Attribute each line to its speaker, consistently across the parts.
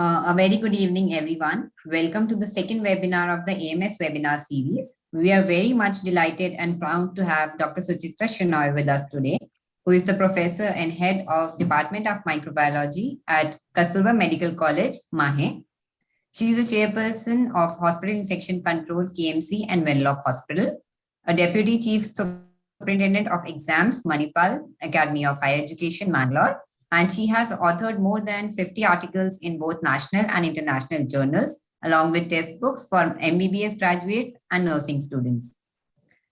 Speaker 1: A very good evening, everyone. Welcome to the second webinar of the AMS webinar series. We are very much delighted and proud to have Dr. Suchitra Shenoy with us today, who is the professor and head of Department of Microbiology at Kasturba Medical College, Mahe. She is the chairperson of Hospital Infection Control, KMC, and Wenlock Hospital, a deputy chief superintendent of exams, Manipal, Academy of Higher Education, Mangalore, and she has authored more than 50 articles in both national and international journals, along with textbooks for MBBS graduates and nursing students.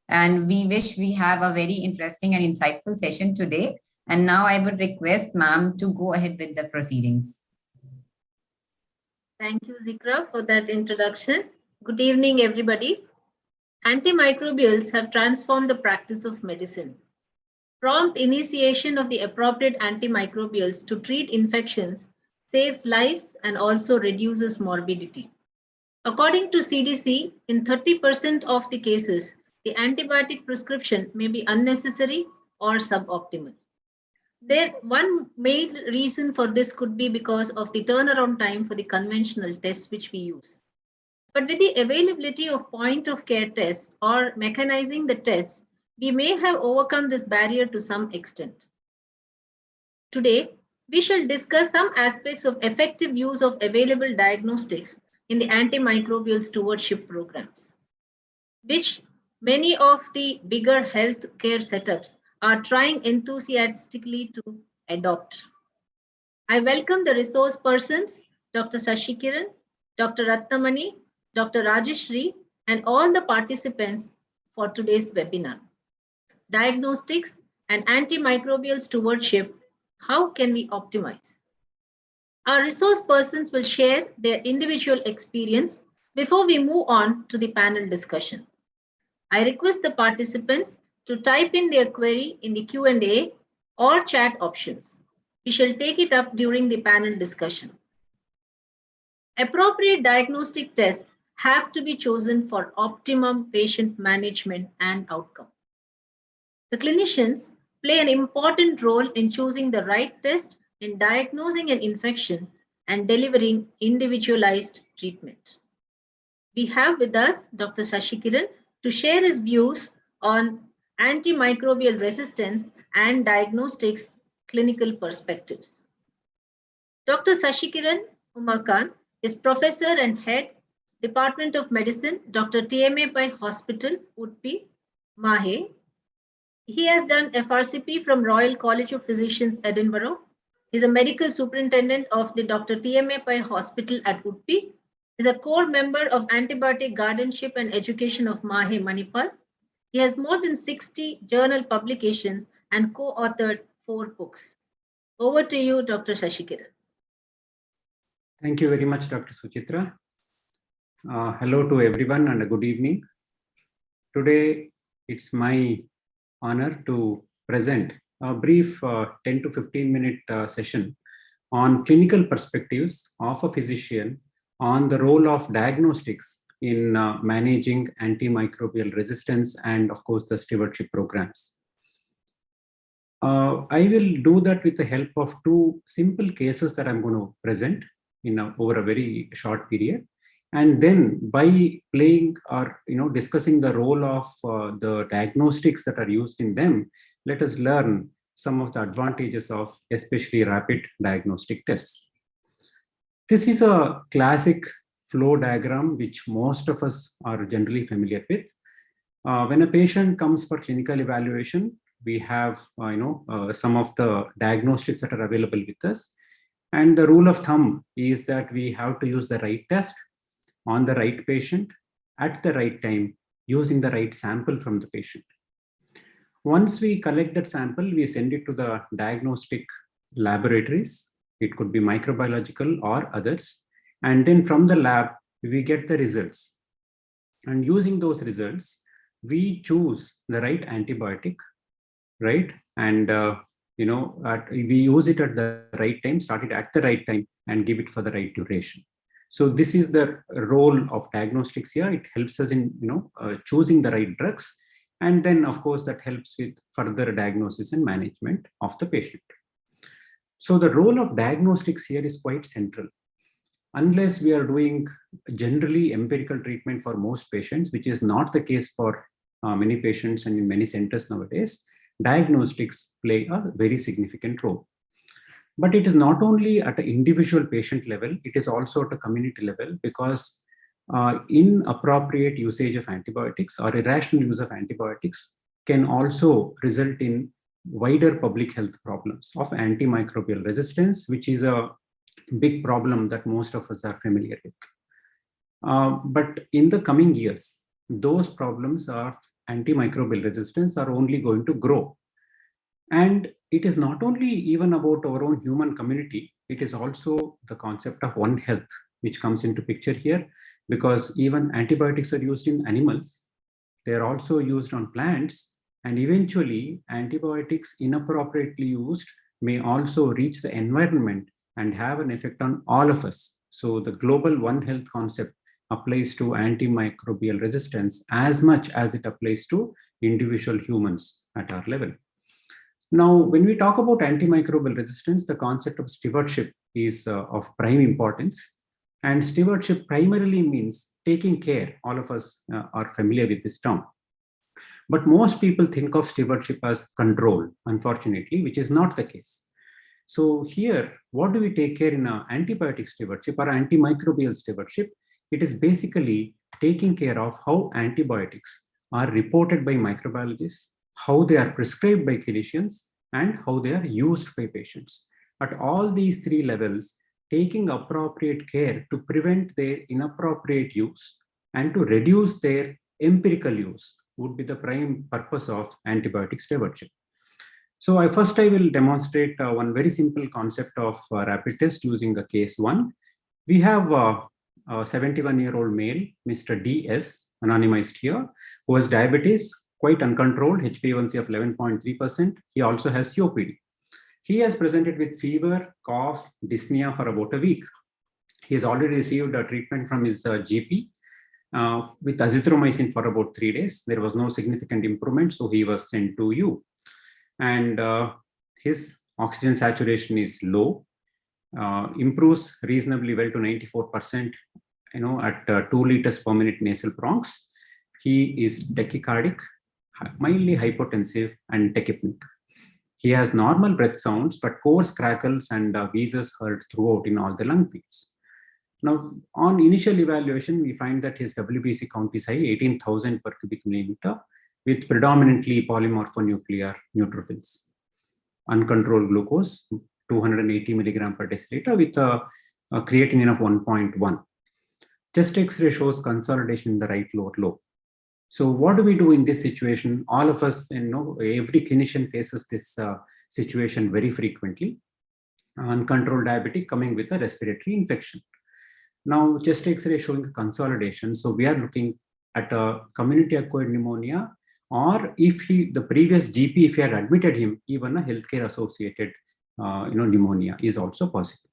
Speaker 1: And we wish we have a very interesting and insightful session today. And now I would request ma'am to go ahead with the proceedings.
Speaker 2: Thank you, Zikra, for that introduction. Good evening, everybody. Antimicrobials have transformed the practice of medicine. Prompt initiation of the appropriate antimicrobials to treat infections saves lives and also reduces morbidity. According to CDC, in 30% of the cases, the antibiotic prescription may be unnecessary or suboptimal. One main reason for this could be because of the turnaround time for the conventional tests which we use. But with the availability of point-of-care tests or mechanizing the tests, we may have overcome this barrier to some extent. Today, we shall discuss some aspects of effective use of available diagnostics in the antimicrobial stewardship programs, which many of the bigger healthcare setups are trying enthusiastically to adopt. I welcome the resource persons, Dr. Sashikiran, Dr. Ratnamani, Dr. Rajeshri, and all the participants for today's webinar. Diagnostics and antimicrobial stewardship, how can we optimize? Our resource persons will share their individual experience before we move on to the panel discussion. I request the participants to type in their query in the Q&A or chat options. We shall take it up during the panel discussion. Appropriate diagnostic tests have to be chosen for optimum patient management and outcome. The clinicians play an important role in choosing the right test in diagnosing an infection and delivering individualized treatment. We have with us Dr. Sashikiran to share his views on antimicrobial resistance and diagnostics clinical perspectives. Dr. Sashikiran Umakan is professor and head, Department of Medicine, Dr. TMA Pai Hospital, Udpi, Mahe. He has done FRCP from Royal College of Physicians, Edinburgh. He is a medical superintendent of the Dr. TMA Pai Hospital at Udpi. He is a core member of Antibiotic Guardianship and Education of Mahe, Manipal. He has more than 60 journal publications and co-authored 4 books. Over to you, Dr. Sashikiran.
Speaker 3: Thank you very much, Dr. Suchitra. Hello to everyone and a good evening. Today, it's my honor to present a brief 10 to 15 minute session on clinical perspectives of a physician on the role of diagnostics in managing antimicrobial resistance and, of course, the stewardship programs. I will do that with the help of 2 simple cases that I'm going to present over a very short period. And then by playing or discussing the role of the diagnostics that are used in them, let us learn some of the advantages of especially rapid diagnostic tests. This is a classic flow diagram which most of us are generally familiar with. When a patient comes for clinical evaluation, we have some of the diagnostics that are available with us. And the rule of thumb is that we have to use the right test on the right patient at the right time using the right sample from the patient. Once we collect that sample, we send it to the diagnostic laboratories. It could be microbiological or others. And then from the lab, we get the results. And using those results, we choose the right antibiotic, right? And we use it at the right time, start it at the right time, and give it for the right duration. So this is the role of diagnostics here. It helps us in choosing the right drugs, and then of course that helps with further diagnosis and management of the patient. So the role of diagnostics here is quite central. unless we are doing generally empirical treatment for most patients, which is not the case for many patients and in many centers nowadays, diagnostics play a very significant role. But it is not only at an individual patient level, it is also at a community level, because inappropriate usage of antibiotics or irrational use of antibiotics can also result in wider public health problems of antimicrobial resistance, which is a big problem that most of us are familiar with. But in the coming years, those problems of antimicrobial resistance are only going to grow. And it is not only even about our own human community, it is also the concept of One Health, which comes into picture here, because even antibiotics are used in animals. They are also used on plants, and eventually antibiotics inappropriately used may also reach the environment and have an effect on all of us. So the global One Health concept applies to antimicrobial resistance as much as it applies to individual humans at our level. Now, when we talk about antimicrobial resistance, the concept of stewardship is of prime importance. And stewardship primarily means taking care. All of us are familiar with this term. But most people think of stewardship as control, unfortunately, which is not the case. So here, what do we take care in antibiotic stewardship or antimicrobial stewardship? It is basically taking care of how antibiotics are reported by microbiologists, how they are prescribed by clinicians, and how they are used by patients. At all these three levels, taking appropriate care to prevent their inappropriate use and to reduce their empirical use would be the prime purpose of antibiotic stewardship. So I will demonstrate one very simple concept of rapid test using a case 1. We have a 71-year-old male, Mr. DS, anonymized here, who has diabetes, quite uncontrolled, HbA1c of 11.3%. He also has COPD. He has presented with fever, cough, dyspnea for about a week. He has already received a treatment from his GP with azithromycin for about 3 days. There was no significant improvement, so he was sent to you. And his oxygen saturation is low, improves reasonably well to 94%, at 2 liters per minute nasal bronch. He is tachycardic, mildly hypotensive, and tachypneic. He has normal breath sounds, but coarse crackles and wheezes heard throughout in all the lung fields. Now, on initial evaluation, we find that his WBC count is high, 18,000 per cubic millimeter, with predominantly polymorphonuclear neutrophils. Uncontrolled glucose, 280 milligram per deciliter, with a creatinine of 1.1. Chest X-ray shows consolidation in the right lower lobe. So what do we do in this situation? All of us, every clinician faces this situation very frequently. Uncontrolled diabetic coming with a respiratory infection. Now, chest X-ray showing consolidation. So we are looking at a community-acquired pneumonia, or if the previous GP, if he had admitted him, even a healthcare-associated pneumonia is also possible.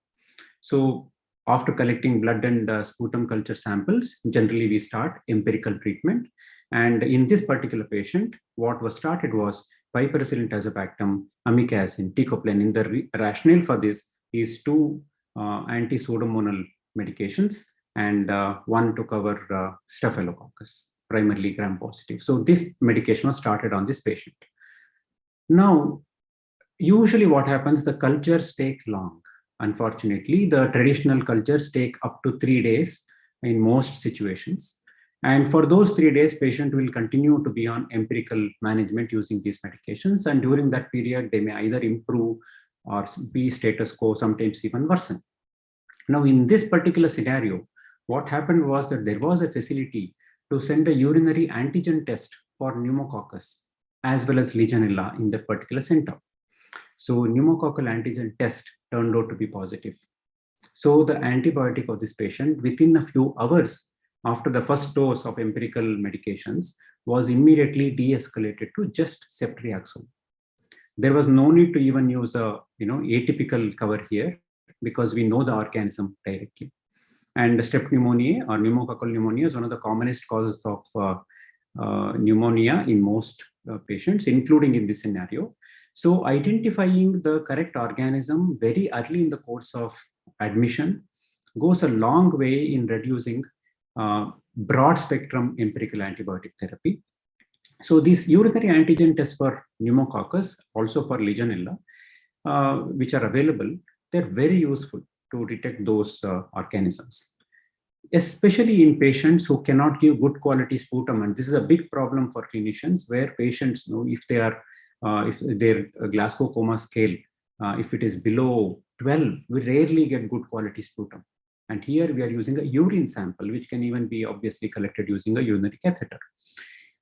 Speaker 3: So after collecting blood and sputum culture samples, generally we start empirical treatment. And in this particular patient, what was started was piperacillin tazobactam, amikacin, teicoplanin. The rationale for this is 2 anti-pseudomonal medications and 1 to cover staphylococcus, primarily gram-positive. So this medication was started on this patient. Now, usually what happens, the cultures take long. Unfortunately, the traditional cultures take up to 3 days in most situations. And for those 3 days, patient will continue to be on empirical management using these medications. And during that period, they may either improve or be status quo, sometimes even worsen. Now, in this particular scenario, what happened was that there was a facility to send a urinary antigen test for pneumococcus as well as Legionella in that particular center. So pneumococcal antigen test turned out to be positive. So the antibiotic of this patient within a few hours after the first dose of empirical medications was immediately de-escalated to just ceftriaxone. There was no need to even use a atypical cover here because we know the organism directly. And strep pneumoniae or pneumococcal pneumonia is one of the commonest causes of pneumonia in most patients, including in this scenario. So identifying the correct organism very early in the course of admission goes a long way in reducing broad spectrum empirical antibiotic therapy. So these urinary antigen tests for pneumococcus, also for Legionella, which are available, they're very useful to detect those organisms, especially in patients who cannot give good quality sputum. And this is a big problem for clinicians, where patients know if they are, if their Glasgow Coma scale, if it is below 12, we rarely get good quality sputum. And here we are using a urine sample, which can even be obviously collected using a urinary catheter.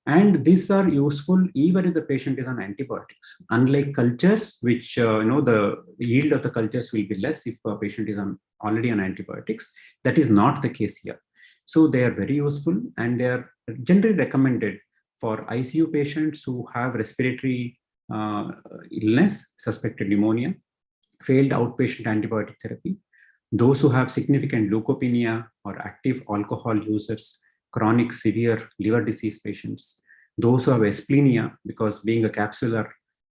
Speaker 3: And these are useful even if the patient is on antibiotics. Unlike cultures, which the yield of the cultures will be less if a patient is already on antibiotics. That is not the case here. So they are very useful, and they are generally recommended for ICU patients who have respiratory illness, suspected pneumonia, failed outpatient antibiotic therapy, those who have significant leukopenia or active alcohol users, chronic severe liver disease patients, those who have asplenia, because being a capsular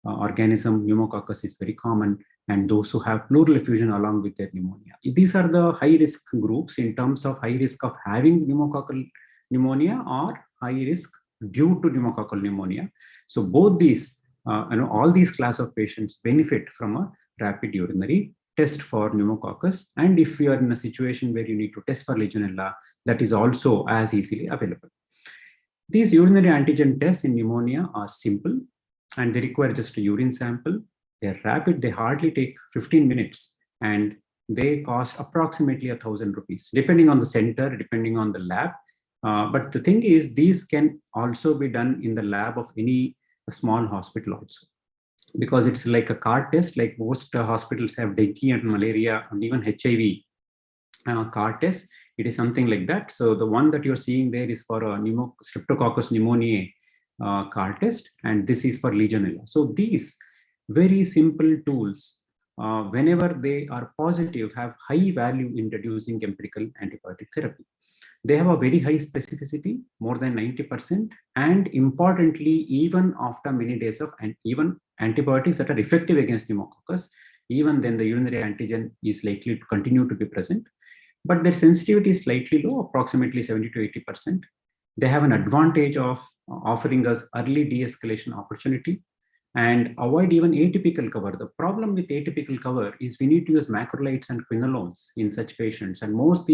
Speaker 3: organism, pneumococcus is very common, and those who have pleural effusion along with their pneumonia. These are the high risk groups in terms of high risk of having pneumococcal pneumonia or high risk due to pneumococcal pneumonia. So both these, all these class of patients benefit from a rapid urinary test for pneumococcus. And if you are in a situation where you need to test for Legionella, that is also as easily available. These urinary antigen tests in pneumonia are simple, and they require just a urine sample. They're rapid, they hardly take 15 minutes, and they cost approximately 1,000 rupees, depending on the center, depending on the lab. But the thing is, these can also be done in the lab of any small hospital also, because it's like a card test. Like most hospitals have dengue and malaria and even HIV card test. It is something like that. So the one that you're seeing there is for a Streptococcus pneumoniae card test, and this is for Legionella. So these very simple tools, whenever they are positive, have high value in reducing empirical antibiotic therapy. They have a very high specificity, more than 90%, and importantly, even after many days of even antibiotics that are effective against pneumococcus, even then the urinary antigen is likely to continue to be present, but their sensitivity is slightly low, approximately 70 to 80%. They have an advantage of offering us early de-escalation opportunity and avoid even atypical cover. The problem with atypical cover is we need to use macrolides and quinolones in such patients. And most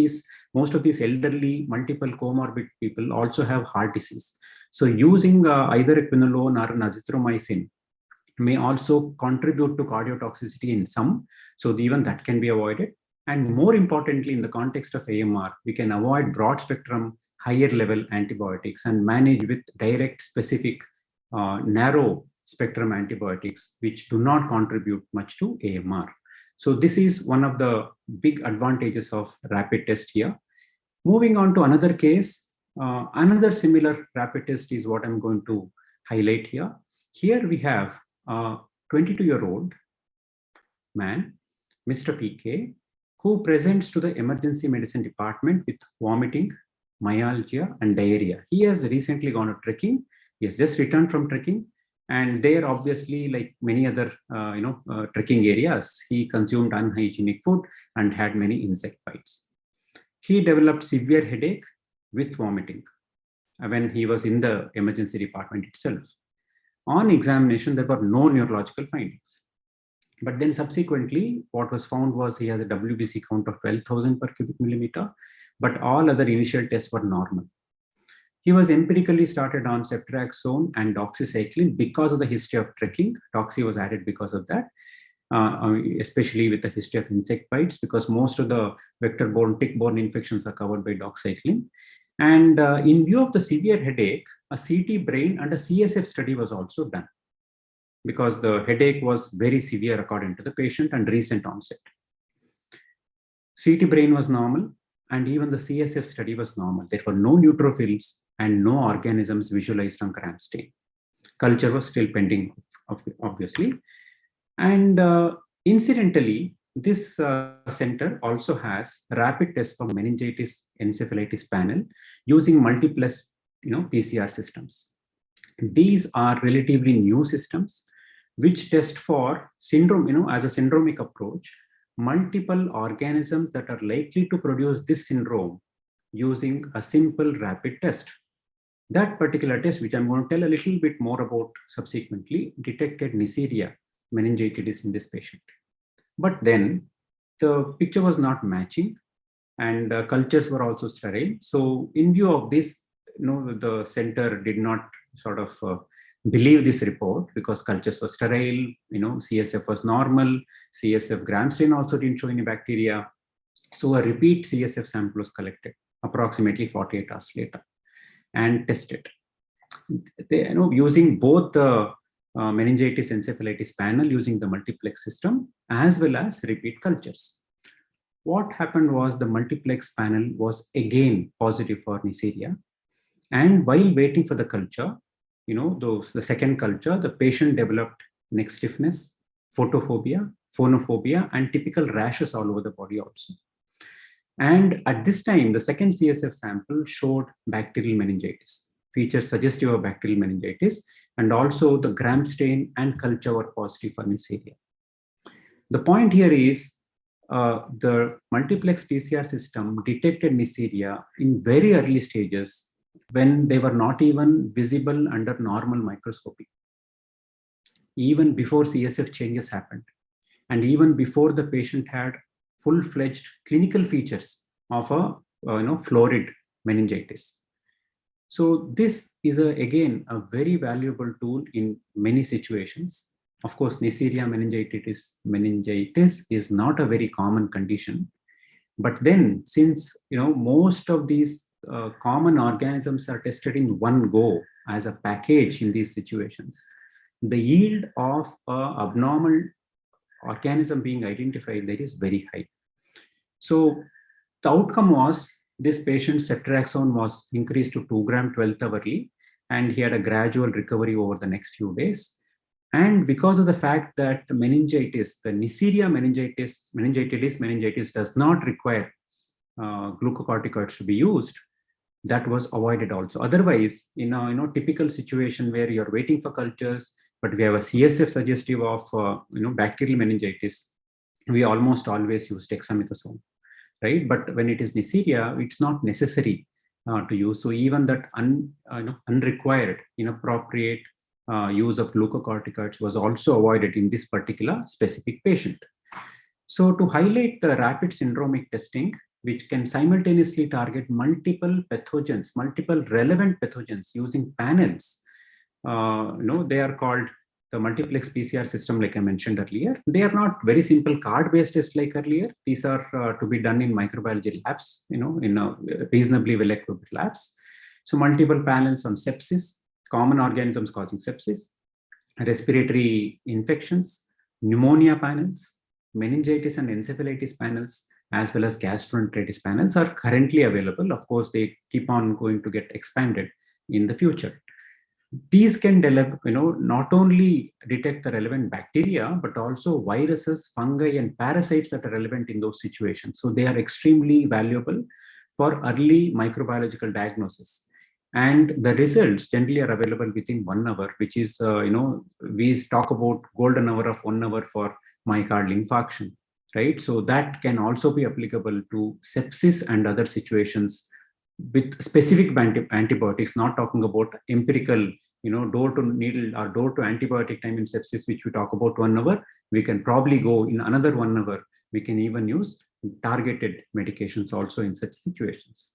Speaker 3: of these elderly multiple comorbid people also have heart disease. So using either a quinolone or an azithromycin may also contribute to cardiotoxicity in some. So even that can be avoided. And more importantly, in the context of AMR, we can avoid broad spectrum, higher level antibiotics and manage with direct, specific, narrow spectrum antibiotics, which do not contribute much to AMR. So this is one of the big advantages of rapid test here. Moving on to another case, another similar rapid test is what I'm going to highlight here. Here we have a 22-year-old man, Mr. PK, who presents to the emergency medicine department with vomiting, myalgia, and diarrhea. He has recently gone to trekking. He has just returned from trekking. And there, obviously, like many other trekking areas, he consumed unhygienic food and had many insect bites. He developed severe headache with vomiting when he was in the emergency department itself. On examination, there were no neurological findings. But then subsequently, what was found was he has a WBC count of 12,000 per cubic millimeter, but all other initial tests were normal. He was empirically started on ceftriaxone and doxycycline because of the history of trekking. Doxy was added because of that, especially with the history of insect bites, because most of the vector-borne, tick-borne infections are covered by doxycycline. And in view of the severe headache, a CT brain and a CSF study was also done, because the headache was very severe according to the patient and recent onset. CT brain was normal, and even the CSF study was normal. There were no neutrophils and no organisms visualized on gram stain. Culture was still pending, obviously. And incidentally, this center also has rapid tests for meningitis encephalitis panel using multiplex PCR systems. These are relatively new systems which test for syndrome, as a syndromic approach, multiple organisms that are likely to produce this syndrome using a simple rapid test. That particular test, which I'm going to tell a little bit more about subsequently, detected Neisseria meningitis in this patient. But then the picture was not matching, and cultures were also sterile. So in view of this, the center did not sort of believe this report because cultures were sterile, CSF was normal, CSF gram stain also didn't show any bacteria. So a repeat CSF sample was collected approximately 48 hours later and tested. They, using both the meningitis encephalitis panel using the multiplex system as well as repeat cultures. What happened was the multiplex panel was again positive for Neisseria. And while waiting for the culture, the second culture, the patient developed neck stiffness, photophobia, phonophobia, and typical rashes all over the body also. And at this time, the second CSF sample showed bacterial meningitis, features suggestive of bacterial meningitis, and also the gram stain and culture were positive for Neisseria. The point here is the multiplex PCR system detected Neisseria in very early stages when they were not even visible under normal microscopy, even before CSF changes happened, and even before the patient had full-fledged clinical features of a florid meningitis. So this is again a very valuable tool in many situations. Of course, Neisseria meningitis is not a very common condition, but then since most of these common organisms are tested in one go as a package in these situations, the yield of abnormal organism being identified there is very high. So the outcome was this patient's ceftriaxone was increased to 2 gram 12th hourly, and he had a gradual recovery over the next few days. And because of the fact that meningitis, the Neisseria meningitis does not require glucocorticoids to be used, that was avoided also. Otherwise, in a typical situation where you're waiting for cultures, but we have a CSF suggestive of bacterial meningitis, we almost always use dexamethasone, right? But when it is Neisseria, it's not necessary to use. So even that unrequired, inappropriate use of glucocorticoids was also avoided in this particular specific patient. So to highlight the rapid syndromic testing, which can simultaneously target multiple pathogens, multiple relevant pathogens using panels, they are called the multiplex PCR system, like I mentioned earlier. They are not very simple card-based tests like earlier. These are to be done in microbiology labs, in reasonably well-equipped labs. So multiple panels on sepsis, common organisms causing sepsis, respiratory infections, pneumonia panels, meningitis and encephalitis panels, as well as gastroenteritis panels are currently available. Of course, they keep on going to get expanded in the future. These can not only detect the relevant bacteria, but also viruses, fungi, and parasites that are relevant in those situations. So they are extremely valuable for early microbiological diagnosis. And the results generally are available within 1 hour, which is, we talk about golden hour of 1 hour for myocardial infarction, right? So that can also be applicable to sepsis and other situations with specific antibiotics, not talking about empirical, door to needle or door to antibiotic time in sepsis, which we talk about 1 hour. We can probably go in another 1 hour. We can even use targeted medications also in such situations.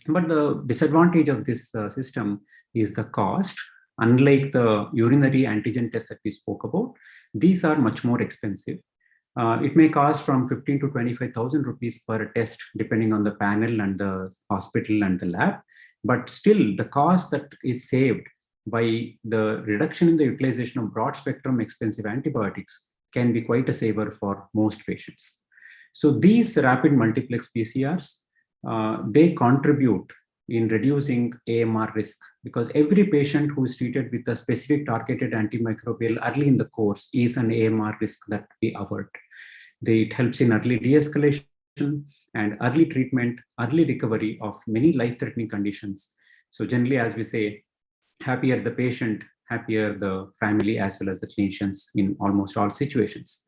Speaker 3: But the disadvantage of this system is the cost. Unlike the urinary antigen tests that we spoke about, these are much more expensive. It may cost from 15 to 25,000 rupees per test, depending on the panel and the hospital and the lab. But still, the cost that is saved by the reduction in the utilization of broad spectrum expensive antibiotics can be quite a saver for most patients. So these rapid multiplex PCRs, they contribute in reducing AMR risk, because every patient who is treated with a specific targeted antimicrobial early in the course is an AMR risk that we avoid. It helps in early de-escalation and early treatment, early recovery of many life-threatening conditions. So generally, as we say, happier the patient, happier the family, as well as the clinicians in almost all situations.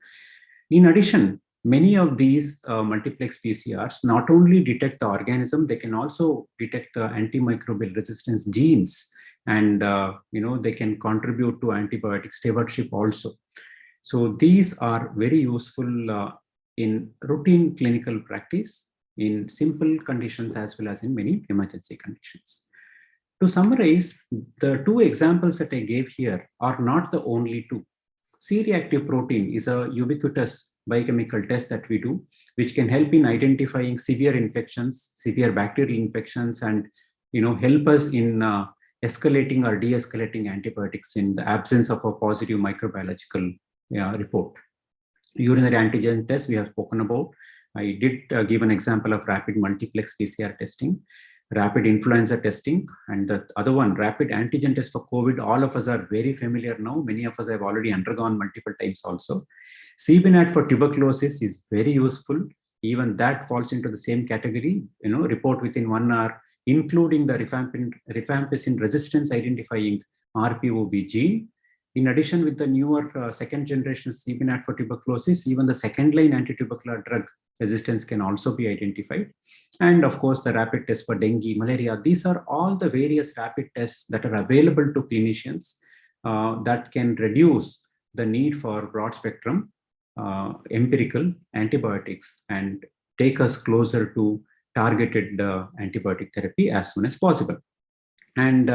Speaker 3: In addition, Many of these multiplex PCRs not only detect the organism, they can also detect the antimicrobial resistance genes, and they can contribute to antibiotic stewardship also. So these are very useful in routine clinical practice, in simple conditions as well as in many emergency conditions. To summarize, the two examples that I gave here are not the only two. C-reactive protein is a ubiquitous biochemical test that we do, which can help in identifying severe infections, severe bacterial infections, and help us in escalating or de-escalating antibiotics in the absence of a positive microbiological report. Urinary antigen test we have spoken about. I did give an example of rapid multiplex PCR testing, rapid influenza testing, and the other one, rapid antigen test for COVID. All of us are very familiar now. Many of us have already undergone multiple times also. CBNAT for tuberculosis is very useful. Even that falls into the same category, report within 1 hour, including the rifampicin resistance identifying RPOB gene. In addition, with the newer second generation CBNAT for tuberculosis, even the second line anti-tubercular drug resistance can also be identified. And of course, the rapid test for dengue, malaria. These are all the various rapid tests that are available to clinicians that can reduce the need for broad spectrum empirical antibiotics and take us closer to targeted antibiotic therapy as soon as possible. And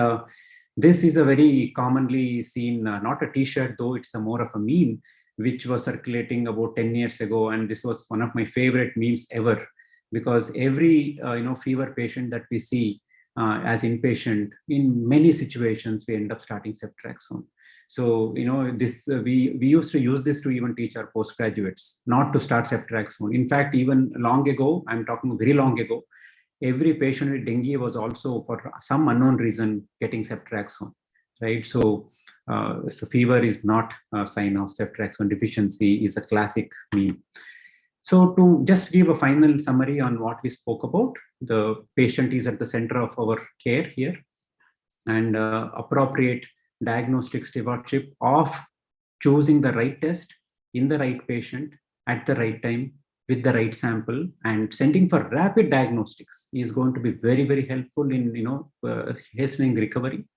Speaker 3: this is a very commonly seen, not a t-shirt though, it's a more of a meme, which was circulating about 10 years ago. And this was one of my favorite memes ever, because every fever patient that we see as inpatient, in many situations, we end up starting ceftriaxone. So, this we used to use this to even teach our postgraduates not to start ceftriaxone. In fact, even long ago, I'm talking very long ago, every patient with dengue was also, for some unknown reason, getting ceftriaxone, right? So, so fever is not a sign of ceftriaxone deficiency, is a classic meme. So to just give a final summary on what we spoke about, the patient is at the center of our care here, and appropriate diagnostic stewardship of choosing the right test in the right patient at the right time with the right sample and sending for rapid diagnostics is going to be very, very helpful in hastening recovery.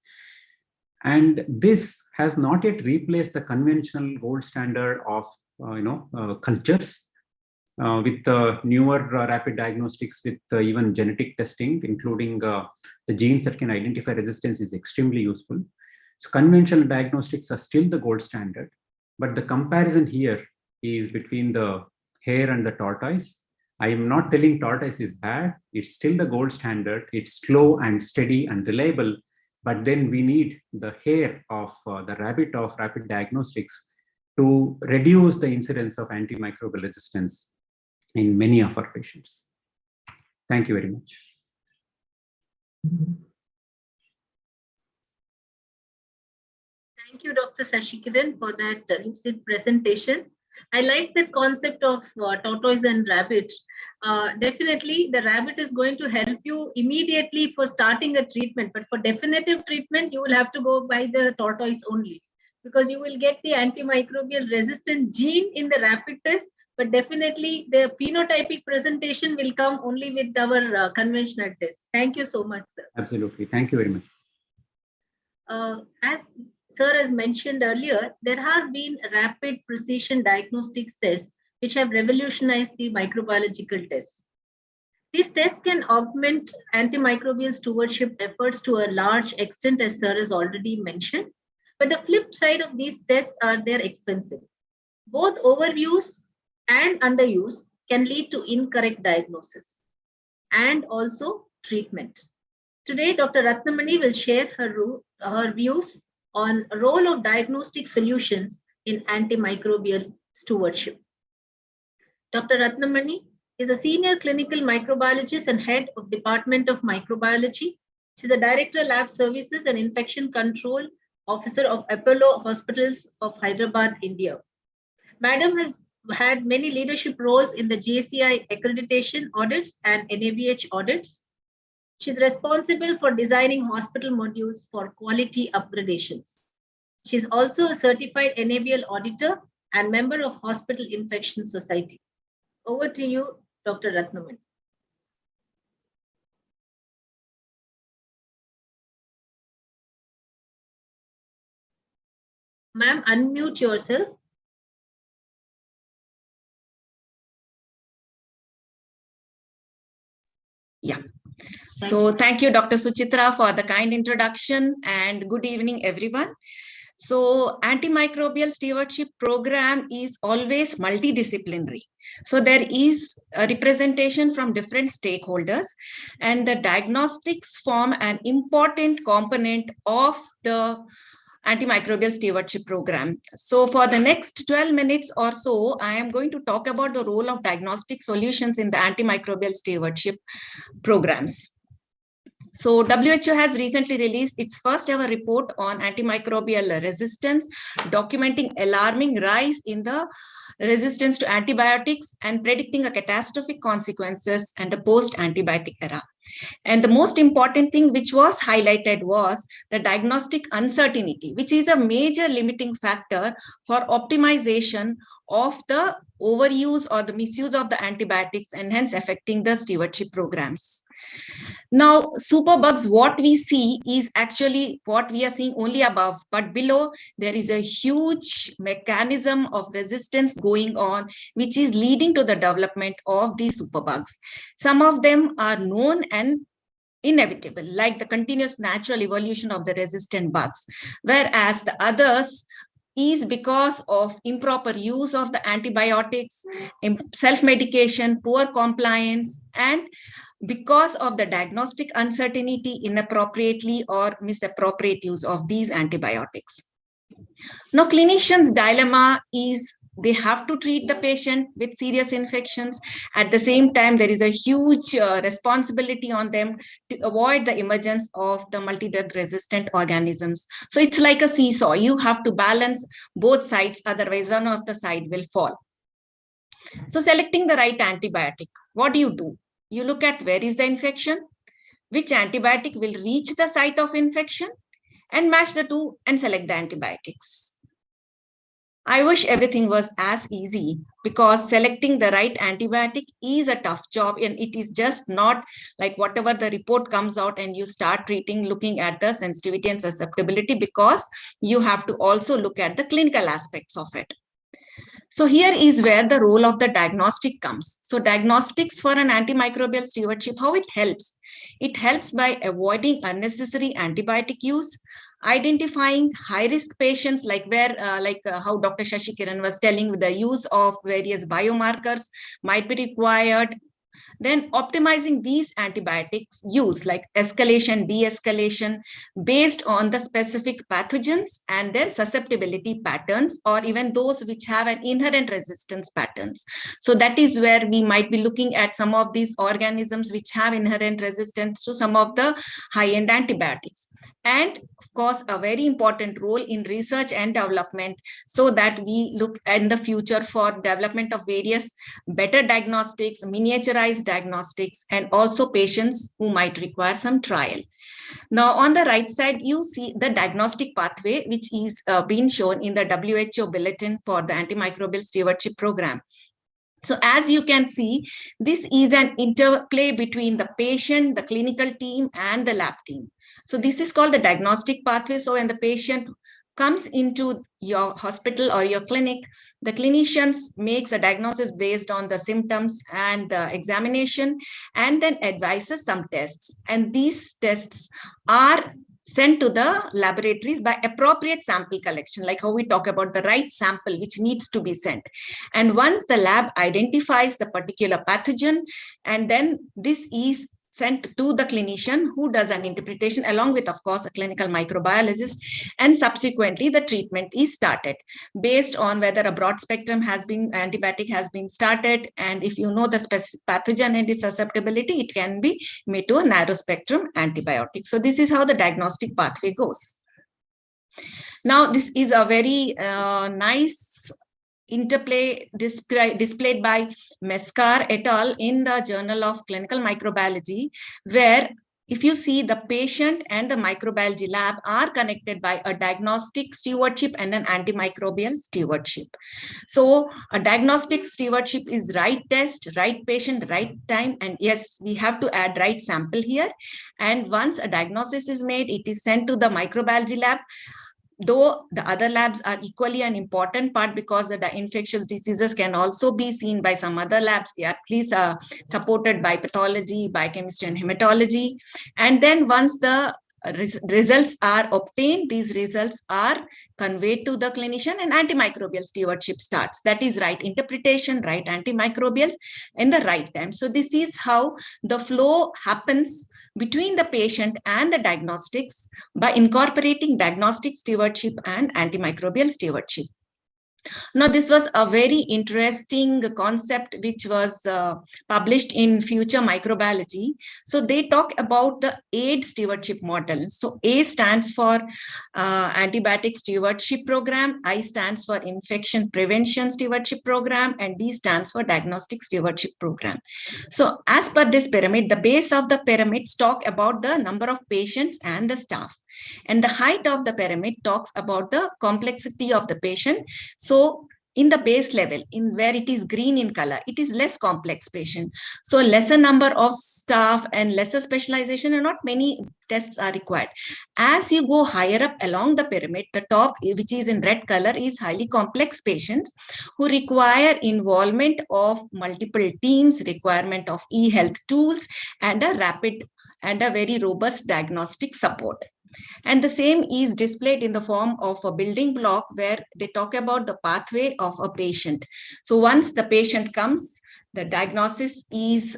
Speaker 3: And this has not yet replaced the conventional gold standard of cultures. With newer rapid diagnostics with even genetic testing, including the genes that can identify resistance, is extremely useful. So conventional diagnostics are still the gold standard, but the comparison here is between the hare and the tortoise. I am not telling tortoise is bad. It's still the gold standard. It's slow and steady and reliable, but then we need the hare of the rabbit of rapid diagnostics to reduce the incidence of antimicrobial resistance in many of our patients. Thank you very much.
Speaker 2: Thank you, Dr. Sashikiran, for that lucid presentation. I like that concept of tortoise and rabbit. Definitely, the rabbit is going to help you immediately for starting a treatment, but for definitive treatment, you will have to go by the tortoise only, because you will get the antimicrobial resistant gene in the rapid test. But definitely the phenotypic presentation will come only with our conventional test. Thank you so much, sir.
Speaker 3: Absolutely. Thank you very much.
Speaker 2: As sir has mentioned earlier, there have been rapid precision diagnostic tests which have revolutionized the microbiological tests. These tests can augment antimicrobial stewardship efforts to a large extent, as sir has already mentioned. But the flip side of these tests are they're expensive. Both overuse and underuse can lead to incorrect diagnosis and also treatment. Today, Dr. Ratnamani will share her views on the role of diagnostic solutions in antimicrobial stewardship. Dr. Ratnamani is a senior clinical microbiologist and head of Department of Microbiology. She's the Director Lab Services and Infection Control Officer of Apollo Hospitals of Hyderabad, India. Madam has had many leadership roles in the JCI accreditation audits and NABH audits. She's responsible for designing hospital modules for quality upgradations. She's also a certified NABL auditor and member of Hospital Infection Society. Over to you, Dr. Ratnaman. Ma'am, unmute yourself.
Speaker 4: Yeah. So thank you, Dr. Suchitra, for the kind introduction, and good evening, everyone. So antimicrobial stewardship program is always multidisciplinary. So there is a representation from different stakeholders, and the diagnostics form an important component of the antimicrobial stewardship program. So for the next 12 minutes or so, I am going to talk about the role of diagnostic solutions in the antimicrobial stewardship programs. So WHO has recently released its first ever report on antimicrobial resistance, documenting alarming rise in the resistance to antibiotics and predicting a catastrophic consequences and a post-antibiotic era. And the most important thing which was highlighted was the diagnostic uncertainty, which is a major limiting factor for optimization of the overuse or the misuse of the antibiotics, and hence affecting the stewardship programs. Now, superbugs, what we see is actually what we are seeing only above, but below there is a huge mechanism of resistance going on, which is leading to the development of these superbugs. Some of them are known and inevitable, like the continuous natural evolution of the resistant bugs, whereas the others is because of improper use of the antibiotics, self-medication, poor compliance, and because of the diagnostic uncertainty, inappropriately or misappropriate use of these antibiotics. Now, clinicians' dilemma is they have to treat the patient with serious infections. At the same time, there is a huge responsibility on them to avoid the emergence of the multi-drug resistant organisms. So it's like a seesaw. You have to balance both sides, otherwise one of the side will fall. So selecting the right antibiotic, what do? You look at where is the infection, which antibiotic will reach the site of infection, and match the two and select the antibiotics. I wish everything was as easy, because selecting the right antibiotic is a tough job, and it is just not like whatever the report comes out and you start treating, looking at the sensitivity and susceptibility, because you have to also look at the clinical aspects of it. So here is where the role of the diagnostic comes. So diagnostics for an antimicrobial stewardship, how it helps? It helps by avoiding unnecessary antibiotic use, identifying high-risk patients, like how Dr. Shashi Kiran was telling, with the use of various biomarkers might be required. Then optimizing these antibiotics use, like escalation, de-escalation, based on the specific pathogens and their susceptibility patterns, or even those which have an inherent resistance patterns. So that is where we might be looking at some of these organisms which have inherent resistance to some of the high-end antibiotics. And of course, a very important role in research and development, so that we look in the future for development of various better diagnostics, miniaturized diagnostics, and also patients who might require some trial. Now, on the right side, you see the diagnostic pathway, which is being shown in the WHO bulletin for the antimicrobial stewardship program. So as you can see, this is an interplay between the patient, the clinical team, and the lab team. So this is called the diagnostic pathway. So when the patient comes into your hospital or your clinic, the clinicians makes a diagnosis based on the symptoms and the examination, and then advises some tests. And these tests are sent to the laboratories by appropriate sample collection, like how we talk about the right sample which needs to be sent. And once the lab identifies the particular pathogen, and then this is sent to the clinician, who does an interpretation along with, of course, a clinical microbiologist, and subsequently the treatment is started based on whether a broad spectrum antibiotic has been started, and if you know the specific pathogen and its susceptibility, it can be made to a narrow spectrum antibiotic. So this is how the diagnostic pathway goes. Now, this is a very nice interplay displayed by Mescar et al. In the Journal of Clinical Microbiology, where if you see, the patient and the microbiology lab are connected by a diagnostic stewardship and an antimicrobial stewardship. So a diagnostic stewardship is right test, right patient, right time. And yes, we have to add right sample here. And once a diagnosis is made, it is sent to the microbiology lab. Though the other labs are equally an important part, because the infectious diseases can also be seen by some other labs. They are at least supported by pathology, biochemistry, and hematology. And then once the results are obtained, these results are conveyed to the clinician, and antimicrobial stewardship starts. That is right interpretation, right antimicrobials in the right time. So this is how the flow happens between the patient and the diagnostics by incorporating diagnostic stewardship and antimicrobial stewardship. Now, this was a very interesting concept which was published in Future Microbiology. So they talk about the AID stewardship model. So A stands for Antibiotic Stewardship Program, I stands for Infection Prevention Stewardship Program, and D stands for Diagnostic Stewardship Program. So as per this pyramid, the base of the pyramids talk about the number of patients and the staff. And the height of the pyramid talks about the complexity of the patient. So in the base level, in where it is green in color, it is less complex patient. So lesser number of staff and lesser specialization, and not many tests are required. As you go higher up along the pyramid, the top, which is in red color, is highly complex patients who require involvement of multiple teams, requirement of e-health tools, and a rapid and a very robust diagnostic support. And the same is displayed in the form of a building block where they talk about the pathway of a patient. So once the patient comes, the diagnosis is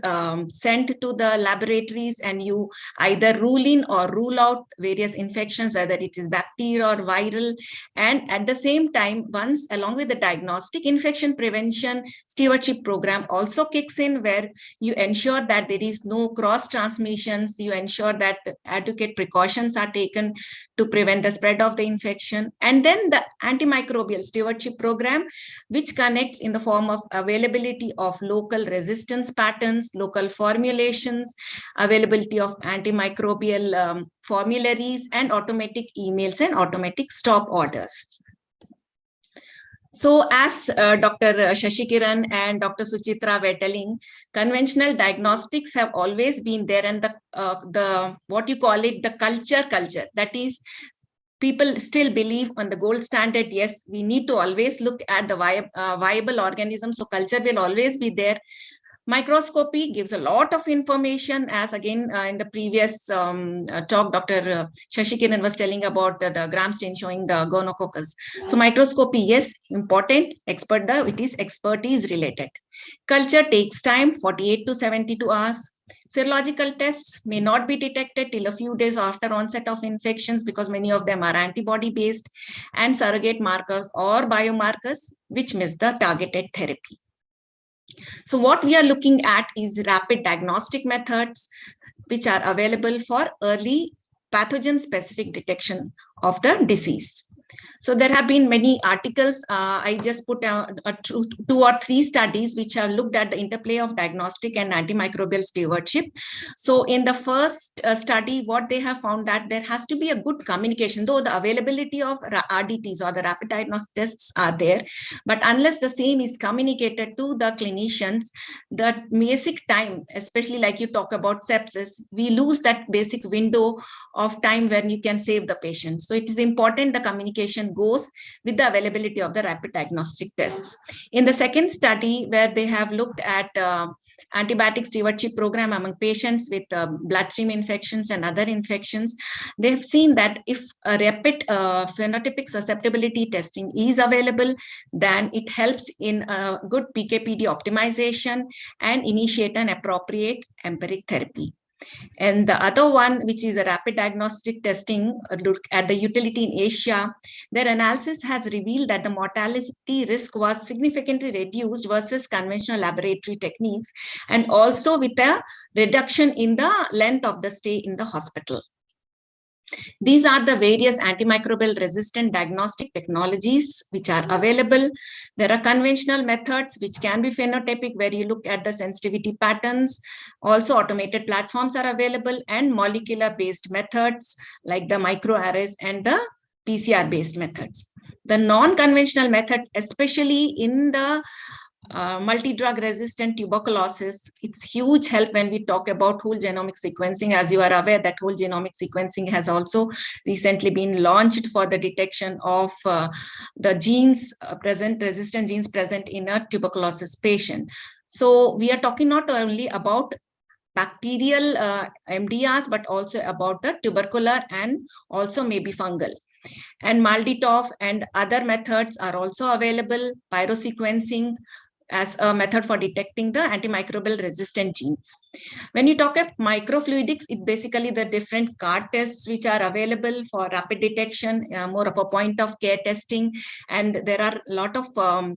Speaker 4: sent to the laboratories, and you either rule in or rule out various infections, whether it is bacterial or viral. And at the same time, once along with the diagnostic, infection prevention stewardship program also kicks in, where you ensure that there is no cross transmissions, you ensure that adequate precautions are taken to prevent the spread of the infection. And then the antimicrobial stewardship program, which connects in the form of availability of local resistance patterns, local formulations, availability of antimicrobial formularies, and automatic emails and automatic stop orders. So as Dr. Shashikiran and Dr. Suchitra were telling, conventional diagnostics have always been there, and the what you call it, the culture, that is, people still believe on the gold standard. Yes, we need to always look at the viable organisms. So culture will always be there. Microscopy gives a lot of information, as again in the previous talk, Dr. Shashikiran was telling about the gram stain showing the gonococcus. So microscopy, yes, important. It is expertise related. Culture takes time, 48 to 72 hours. Serological tests may not be detected till a few days after onset of infections, because many of them are antibody based, and surrogate markers or biomarkers which miss the targeted therapy. So what we are looking at is rapid diagnostic methods which are available for early pathogen specific detection of the disease. So there have been many articles. I just put two or three studies which have looked at the interplay of diagnostic and antimicrobial stewardship. So in the first study, what they have found that there has to be a good communication, though the availability of RDTs or the rapid diagnostic tests are there, but unless the same is communicated to the clinicians, the basic time, especially like you talk about sepsis, we lose that basic window of time when you can save the patient. So it is important the communication goes with the availability of the rapid diagnostic tests. In the second study, where they have looked at antibiotic stewardship program among patients with bloodstream infections and other infections, they have seen that if a rapid phenotypic susceptibility testing is available, then it helps in good PK/PD optimization and initiate an appropriate empiric therapy. And the other one, which is a rapid diagnostic testing, look at the utility in Asia, their analysis has revealed that the mortality risk was significantly reduced versus conventional laboratory techniques, and also with a reduction in the length of the stay in the hospital. These are the various antimicrobial resistant diagnostic technologies which are available. There are conventional methods which can be phenotypic, where you look at the sensitivity patterns. Also, automated platforms are available, and molecular-based methods like the microarrays and the PCR-based methods. The non-conventional method, especially in the multi-drug resistant tuberculosis, it's huge help when we talk about whole genomic sequencing. As you are aware that whole genomic sequencing has also recently been launched for the detection of the genes resistant genes present in a tuberculosis patient. So we are talking not only about bacterial MDRs, but also about the tubercular and also maybe fungal. And MALDI-TOF and other methods are also available. Pyrosequencing as a method for detecting the antimicrobial resistant genes. When you talk about microfluidics, it's basically the different card tests which are available for rapid detection, more of a point of care testing. And there are a lot of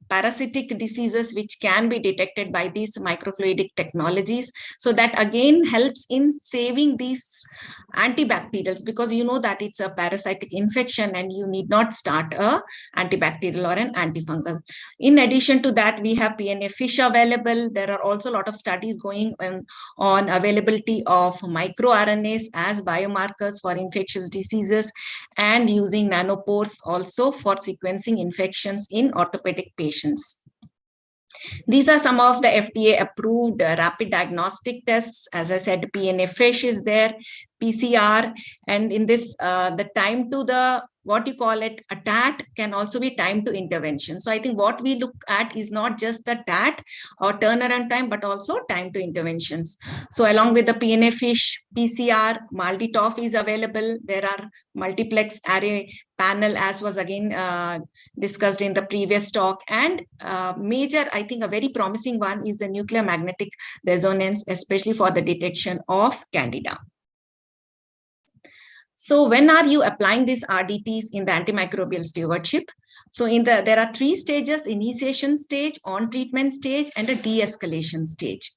Speaker 4: parasitic diseases which can be detected by these microfluidic technologies. So that again helps in saving these antibacterials, because you know that it's a parasitic infection and you need not start a antibacterial or an antifungal. In addition to that, we have PNA fish available. There are also a lot of studies going on availability of microRNAs as biomarkers for infectious diseases, and using nanopores also for sequencing infections in orthopedic patients. These are some of the FDA approved rapid diagnostic tests. As I said, PNA fish is there, PCR, and in this, the time to the, what you call it, a TAT can also be time to intervention. So I think what we look at is not just the TAT or turnaround time, but also time to interventions. So along with the PNA fish, PCR, MALDI-TOF is available. There are multiplex array panel, as was again discussed in the previous talk. And major, I think a very promising one is the nuclear magnetic resonance, especially for the detection of Candida. So when are you applying these RDTs in the antimicrobial stewardship? So there are 3 stages: initiation stage, on treatment stage, and a de-escalation stage.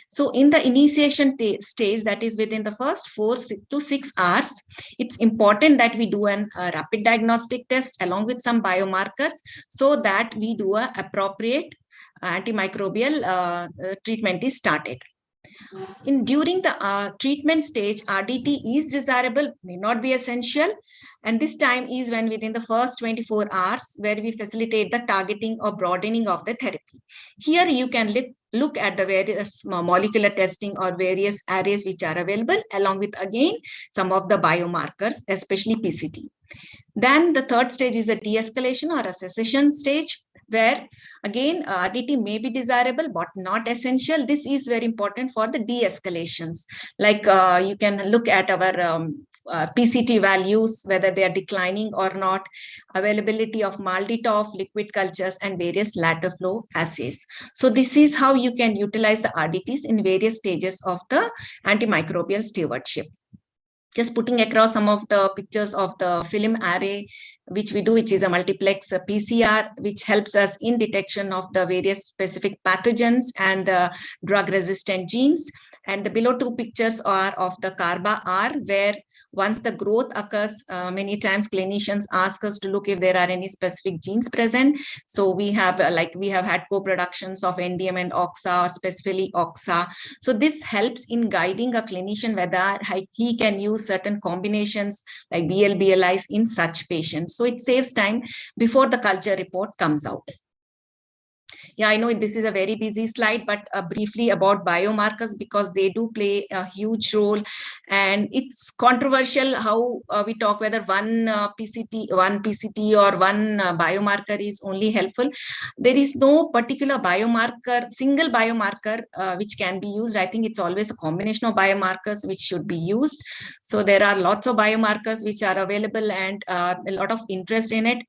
Speaker 4: So in the initiation stage, that is within the first 4 to 6 hours, it's important that we do a rapid diagnostic test along with some biomarkers, so that we do an appropriate antimicrobial treatment is started. During the treatment stage, RDT is desirable, may not be essential. And this time is when within the first 24 hours, where we facilitate the targeting or broadening of the therapy. Here you can look at the various molecular testing or various arrays which are available, along with again some of the biomarkers, especially PCT. Then the third stage is a de-escalation or a cessation stage, where again RDT may be desirable but not essential. This is very important for the de-escalations. Like you can look at our PCT values, whether they are declining or not, availability of MALDI-TOF, liquid cultures, and various lateral flow assays. So this is how you can utilize the RDTs in various stages of the antimicrobial stewardship. Just putting across some of the pictures of the film array, which we do, which is a multiplex PCR, which helps us in detection of the various specific pathogens and the drug-resistant genes. And the below 2 pictures are of the CARBA-R, where once the growth occurs, many times clinicians ask us to look if there are any specific genes present. So we have had co-productions of NDM and OXA, or specifically OXA. So this helps in guiding a clinician whether he can use certain combinations like BL-BLIs in such patients. So it saves time before the culture report comes out. Yeah, I know this is a very busy slide, but briefly about biomarkers, because they do play a huge role. And it's controversial how we talk whether one PCT or one biomarker is only helpful. There is no particular biomarker, single biomarker which can be used. I think it's always a combination of biomarkers which should be used. So there are lots of biomarkers which are available, and a lot of interest in it.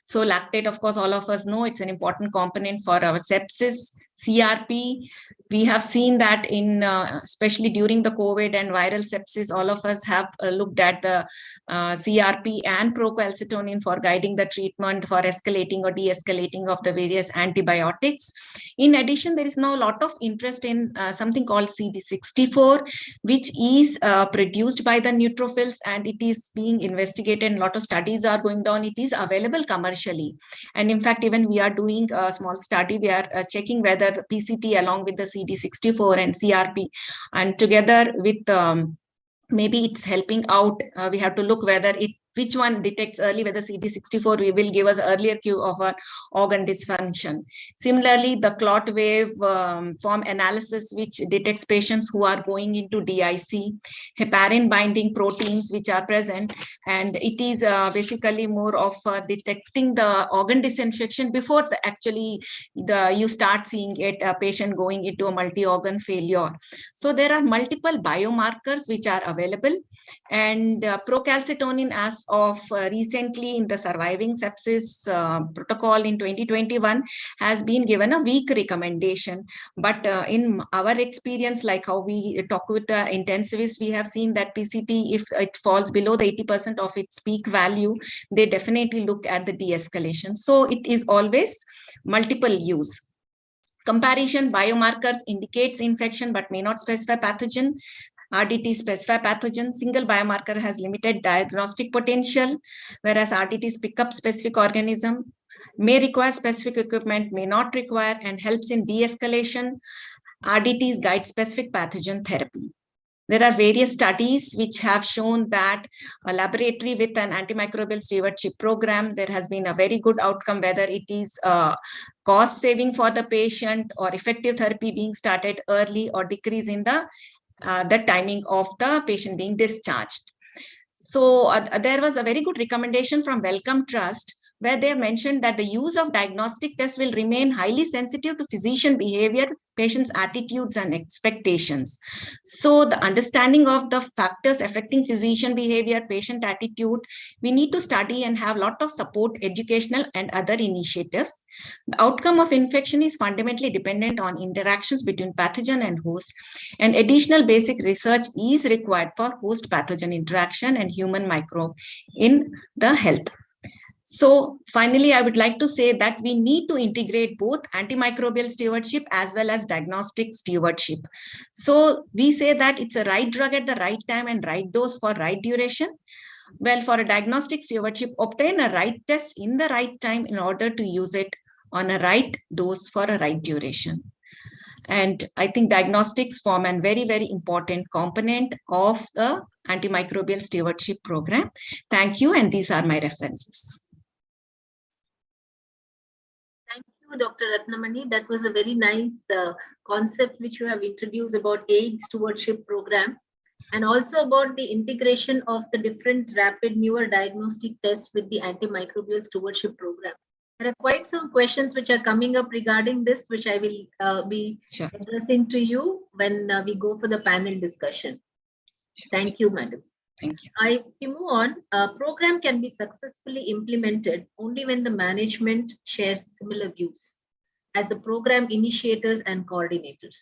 Speaker 4: So lactate, of course, all of us know it's an important component for our sepsis. CRP, we have seen that in, especially during the COVID and viral sepsis, all of us have looked at the CRP and procalcitonin for guiding the treatment for escalating or de-escalating of the various antibiotics. In addition, there is now a lot of interest in something called CD64, which is produced by the neutrophils, and it is being investigated. A lot of studies are going on. It is available commercially. And in fact, even we are doing a small study. We are checking whether the PCT along with the CD64 and CRP, and together with maybe it's helping out. We have to look whether which one detects early, whether CD64 we will give us earlier cue of an organ dysfunction. Similarly, the clot wave form analysis, which detects patients who are going into DIC, heparin binding proteins which are present, and it is basically more of detecting the organ disinfection before you start seeing a patient going into a multi-organ failure. So there are multiple biomarkers which are available, and procalcitonin, as of recently in the surviving sepsis protocol in 2021, has been given a weak recommendation. But in our experience, like how we talk with the intensivists, we have seen that PCT, if it falls below the 80% of its peak value, they definitely look at the de-escalation. So it is always multiple use. Comparison biomarkers indicates infection but may not specify pathogen. RDT specify pathogen. Single biomarker has limited diagnostic potential, whereas RDTs pick up specific organism, may require specific equipment, may not require, and helps in de-escalation. RDTs guide specific pathogen therapy. There are various studies which have shown that a laboratory with an antimicrobial stewardship program, there has been a very good outcome, whether it is cost saving for the patient or effective therapy being started early or decrease in the timing of the patient being discharged. So there was a very good recommendation from Wellcome Trust, where they mentioned that the use of diagnostic tests will remain highly sensitive to physician behavior, patients' attitudes and expectations. So the understanding of the factors affecting physician behavior, patient attitude, we need to study and have a lot of support, educational and other initiatives. The outcome of infection is fundamentally dependent on interactions between pathogen and host, and additional basic research is required for host pathogen interaction and human microbe in the health. So finally, I would like to say that we need to integrate both antimicrobial stewardship as well as diagnostic stewardship. So we say that it's a right drug at the right time and right dose for right duration. Well, for a diagnostic stewardship, obtain a right test in the right time in order to use it on a right dose for a right duration. And I think diagnostics form a very, very important component of the antimicrobial stewardship program. Thank you. And these are my references.
Speaker 2: Thank you, Dr. Ratnamani. That was a very nice concept which you have introduced about AIDS stewardship program, and also about the integration of the different rapid newer diagnostic tests with the antimicrobial stewardship program. There are quite some questions which are coming up regarding this, which I will be addressing to you when we go for the panel discussion. Thank you, madam.
Speaker 4: Thank you.
Speaker 2: I move on. A program can be successfully implemented only when the management shares similar views as the program initiators and coordinators.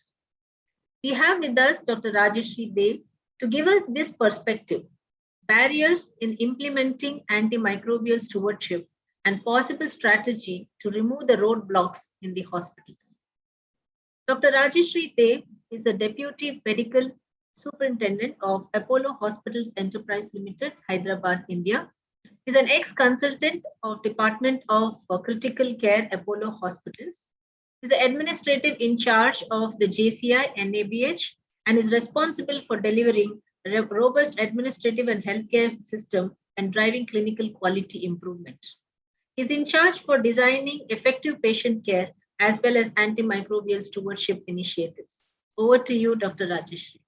Speaker 2: We have with us Dr. Rajeshri Dev to give us this perspective, barriers in implementing antimicrobial stewardship and possible strategy to remove the roadblocks in the hospitals. Dr. Rajeshri Dev is the Deputy Medical Superintendent of Apollo Hospitals Enterprise Limited, Hyderabad, India. He is an ex-consultant of Department of Critical Care, Apollo Hospitals. He is the administrative in charge of the JCI NABH and is responsible for delivering a robust administrative and healthcare system and driving clinical quality improvement. He is in charge for designing effective patient care as well as antimicrobial stewardship initiatives. Over to you, Dr. Rajeshri.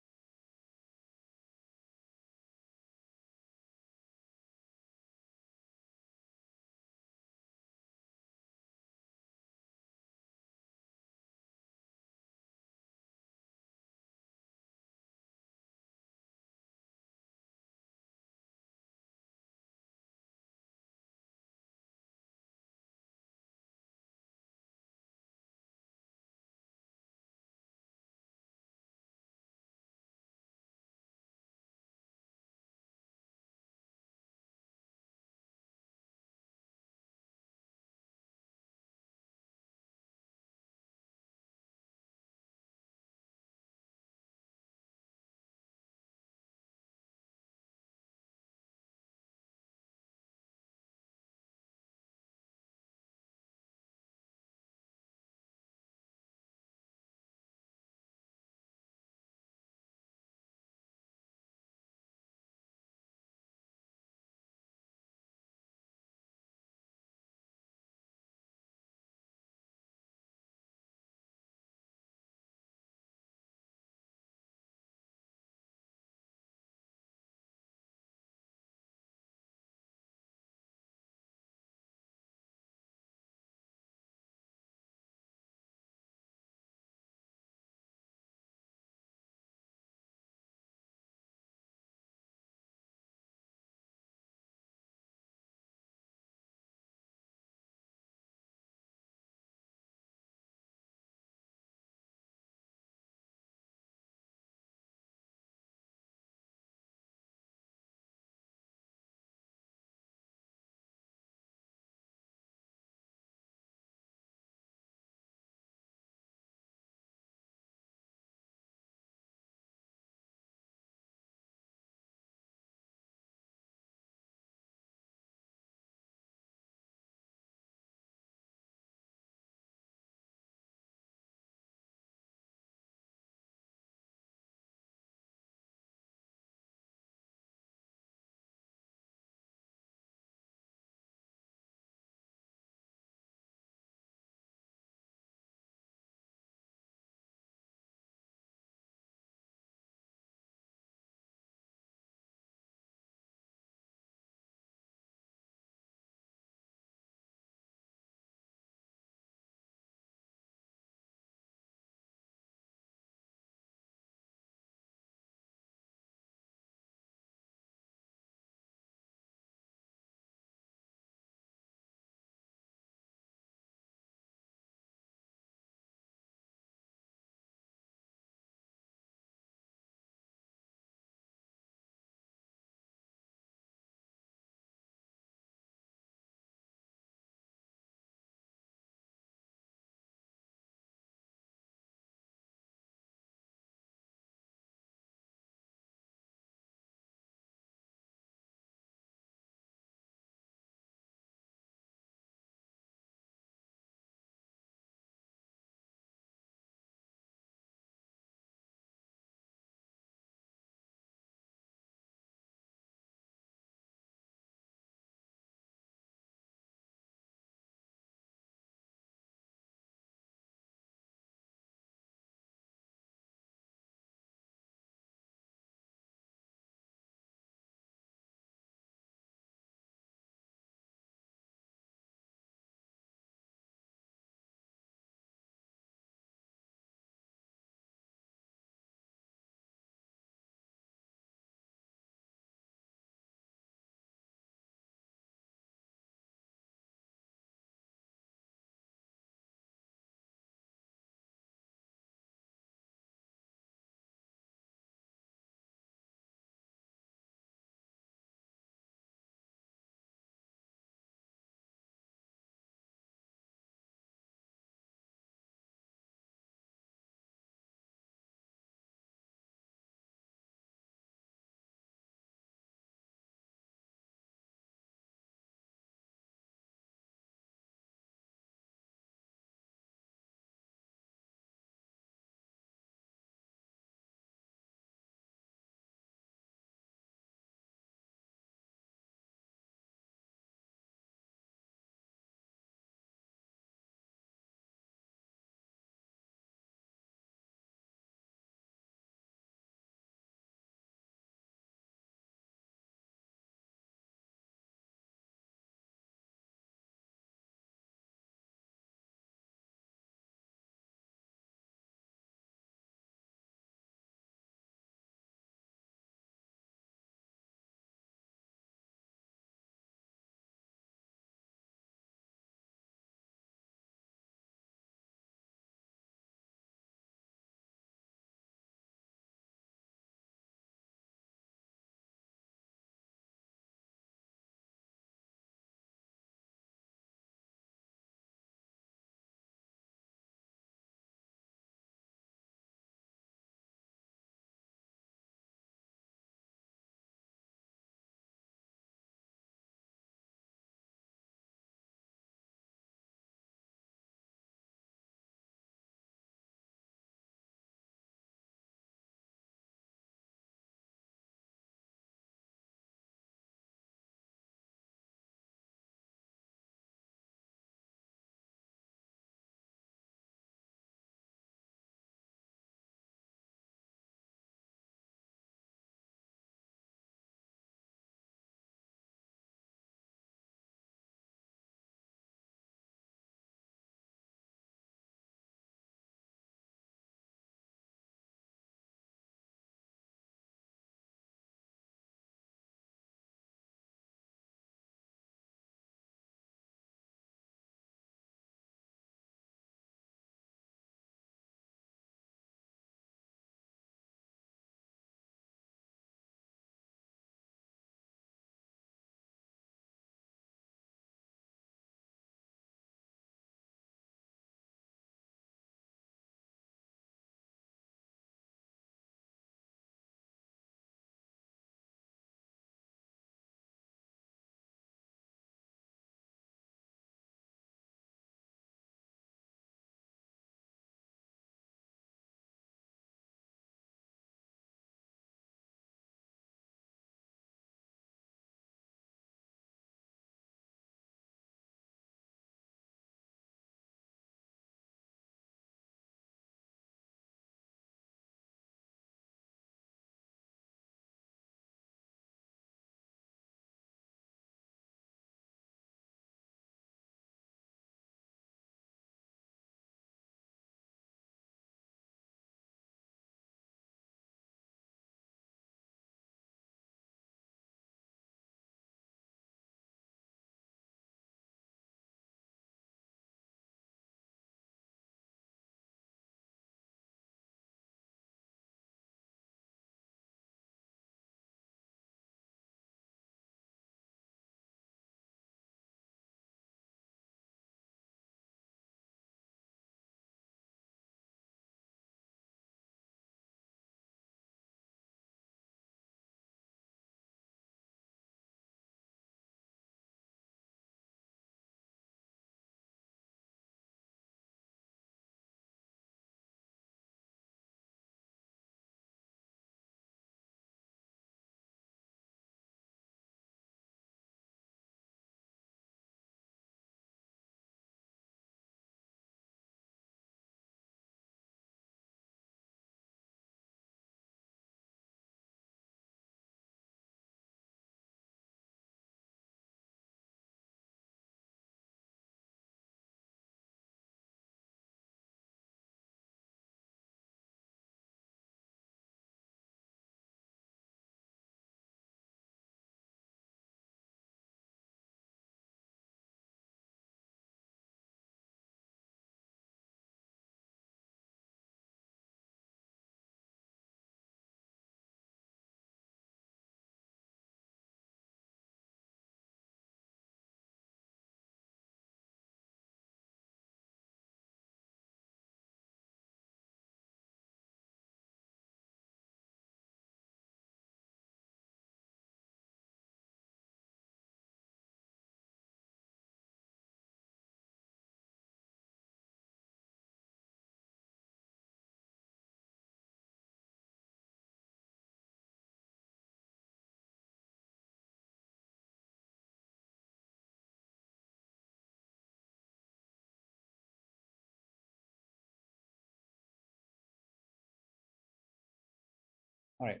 Speaker 5: All right.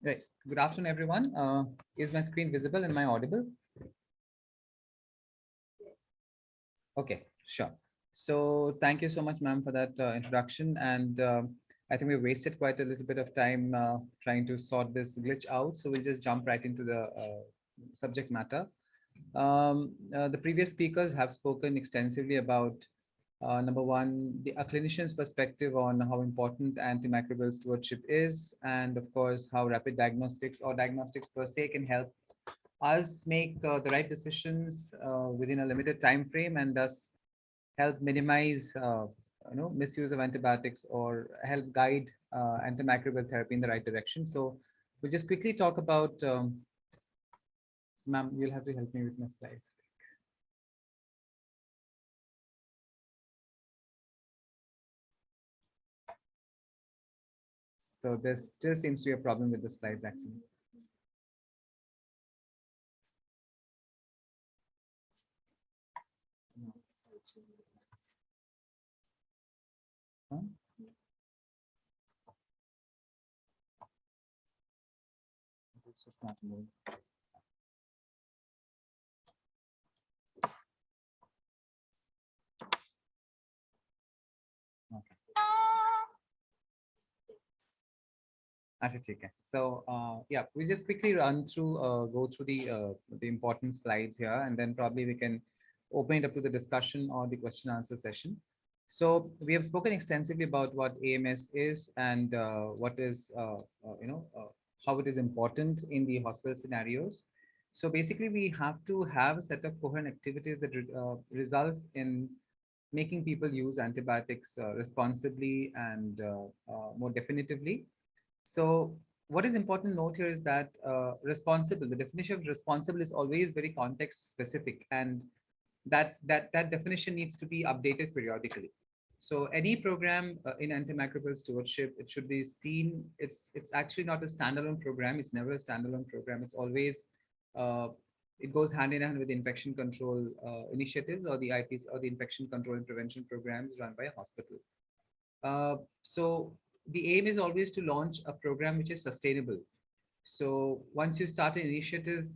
Speaker 5: Right. Good afternoon, everyone. Is my screen visible and am I audible? Okay, sure. So thank you so much, ma'am, for that introduction. And I think we wasted quite a little bit of time trying to sort this glitch out. So we'll just jump right into the subject matter. The previous speakers have spoken extensively about number one, a clinician's perspective on how important antimicrobial stewardship is, and of course, how rapid diagnostics or diagnostics per se can help us make the right decisions within a limited time frame, and thus help minimize misuse of antibiotics or help guide antimicrobial therapy in the right direction. So we'll just quickly talk about, ma'am, you'll have to help me with my slides. So there still seems to be a problem with the slides actually. Huh? It's just not moving. Okay. So yeah, we just quickly run through, go through the important slides here, and then probably we can open it up to the discussion or the question answer session. So we have spoken extensively about what AMS is and what is, how it is important in the hospital scenarios. So basically, we have to have a set of coherent activities that results in making people use antibiotics responsibly and more definitively. So what is important to note here is that responsible, the definition of responsible is always very context specific, and that definition needs to be updated periodically. So any program in antimicrobial stewardship, it should be seen, it's actually not a standalone program. It's never a standalone program. It's always, it goes hand in hand with infection control initiatives or the IPs or the infection control and prevention programs run by a hospital. So the aim is always to launch a program which is sustainable. So once you start an initiative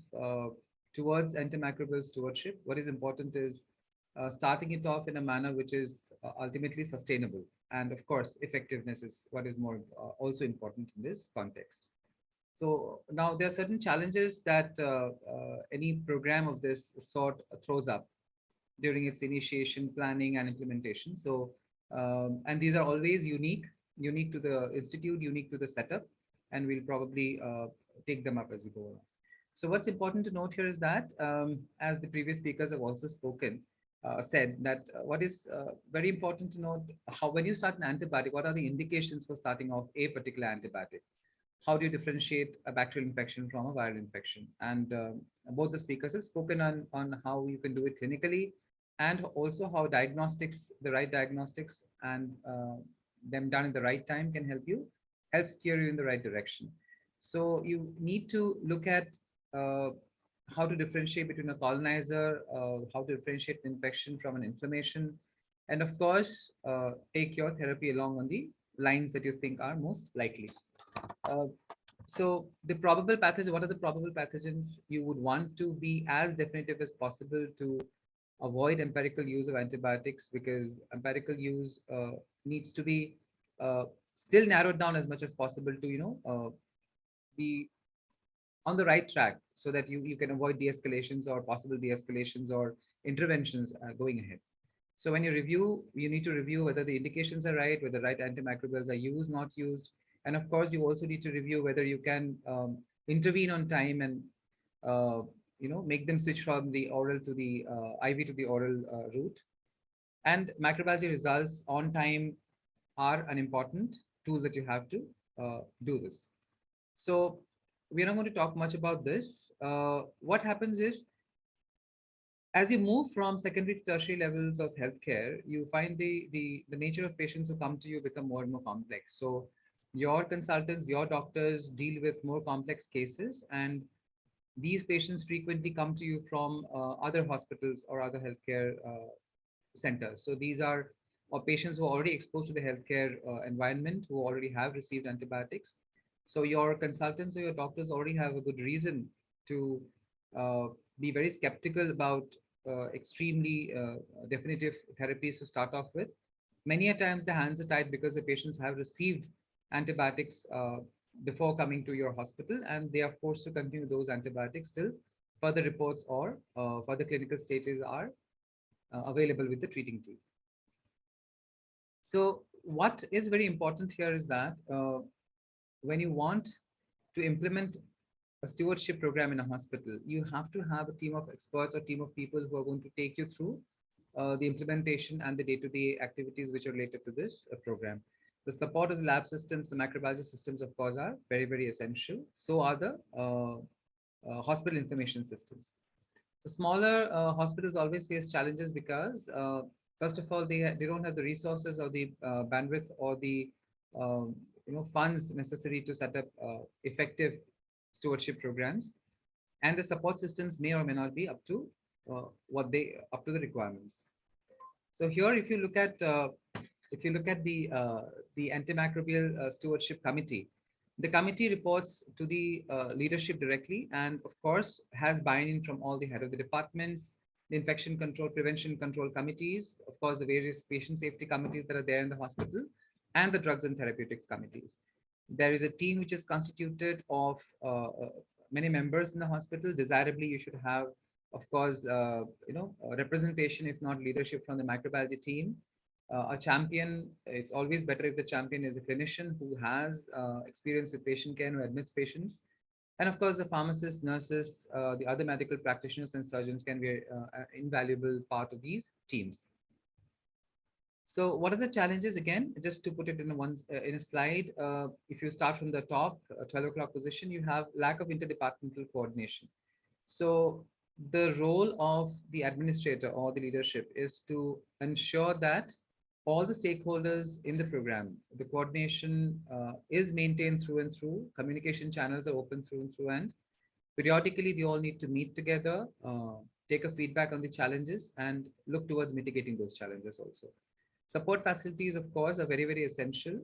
Speaker 5: towards antimicrobial stewardship, what is important is starting it off in a manner which is ultimately sustainable. And of course, effectiveness is what is more also important in this context. So now there are certain challenges that any program of this sort throws up during its initiation, planning, and implementation. So, and these are always unique to the institute, unique to the setup, and we'll probably take them up as we go along. So what's important to note here is that, as the previous speakers have also spoken, said that what is very important to note, how when you start an antibiotic, what are the indications for starting off a particular antibiotic? How do you differentiate a bacterial infection from a viral infection? And both the speakers have spoken on how you can do it clinically, and also how diagnostics, the right diagnostics and them done in the right time can help steer you in the right direction. So you need to look at how to differentiate between a colonizer, how to differentiate the infection from an inflammation, and of course, take your therapy along on the lines that you think are most likely. So the probable pathogen, what are the probable pathogens you would want to be as definitive as possible to avoid empirical use of antibiotics, because empirical use needs to be still narrowed down as much as possible to, be on the right track so that you can avoid de-escalations or possible de-escalations or interventions going ahead. So when you review, you need to review whether the indications are right, whether right antimicrobials are used, not used. And of course, you also need to review whether you can intervene on time and, make them switch from the oral to the IV to the oral route. And microbiology results on time are an important tool that you have to do this. So we're not going to talk much about this. What happens is, as you move from secondary to tertiary levels of healthcare, you find the nature of patients who come to you become more and more complex. So your consultants, your doctors deal with more complex cases, and these patients frequently come to you from other hospitals or other healthcare centers. So these are or patients who are already exposed to the healthcare environment, who already have received antibiotics. So your consultants or your doctors already have a good reason to be very skeptical about extremely definitive therapies to start off with. Many a times the hands are tied because the patients have received antibiotics before coming to your hospital, and they are forced to continue those antibiotics till further reports or further clinical stages are available with the treating team. So what is very important here is that when you want to implement a stewardship program in a hospital, you have to have a team of experts or team of people who are going to take you through the implementation and the day-to-day activities which are related to this program. The support of the lab systems, the microbiology systems, of course, are very, very essential. So are the hospital information systems. The smaller hospitals always face challenges because, first of all, they don't have the resources or the bandwidth or the funds necessary to set up effective stewardship programs, and the support systems may or may not be up to the requirements. So here, if you look at the Antimicrobial Stewardship Committee, the committee reports to the leadership directly, and of course has buy-in from all the head of the departments, the infection control, prevention control committees, of course the various patient safety committees that are there in the hospital, and the drugs and therapeutics committees. There is a team which is constituted of many members in the hospital. Desirably, you should have, of course, representation, if not leadership, from the microbiology team. A champion, it's always better if the champion is a clinician who has experience with patient care, who admits patients. And of course, the pharmacists, nurses, the other medical practitioners and surgeons can be an invaluable part of these teams. So what are the challenges? Again, just to put it in a slide, if you start from the top, 12 o'clock position, you have lack of interdepartmental coordination. So the role of the administrator or the leadership is to ensure that all the stakeholders in the program, the coordination is maintained through and through, communication channels are open through and through, and periodically they all need to meet together, take a feedback on the challenges and look towards mitigating those challenges also. Support facilities, of course, are very, very essential.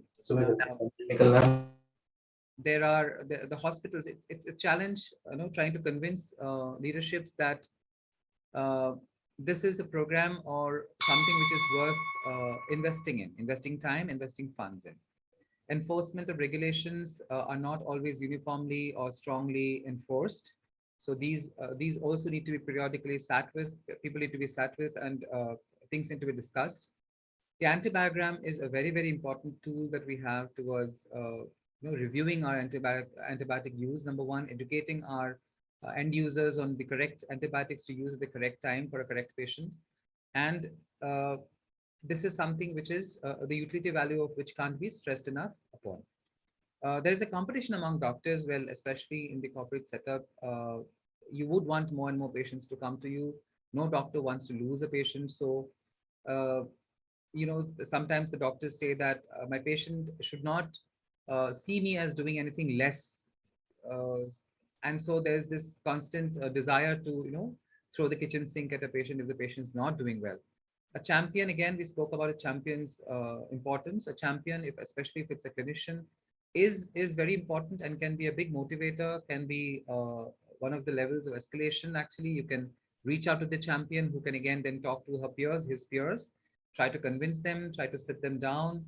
Speaker 5: There are the hospitals, it's a challenge, trying to convince leaderships that this is a program or something which is worth investing time, investing funds in. Enforcement of regulations are not always uniformly or strongly enforced. So these also need to be periodically sat with, people need to be sat with, and things need to be discussed. The antibiogram is a very, very important tool that we have towards reviewing our antibiotic use. Number one, educating our end users on the correct antibiotics to use at the correct time for a correct patient. And this is something which is the utility value of which can't be stressed enough upon. There is a competition among doctors, well, especially in the corporate setup. You would want more and more patients to come to you. No doctor wants to lose a patient. So, sometimes the doctors say that my patient should not see me as doing anything less. And so there's this constant desire to, throw the kitchen sink at a patient if the patient's not doing well. A champion, again, we spoke about a champion's importance. A champion, especially if it's a clinician, is very important and can be a big motivator, can be one of the levels of escalation. Actually, you can reach out to the champion who can again then talk to her peers, his peers, try to convince them, try to sit them down,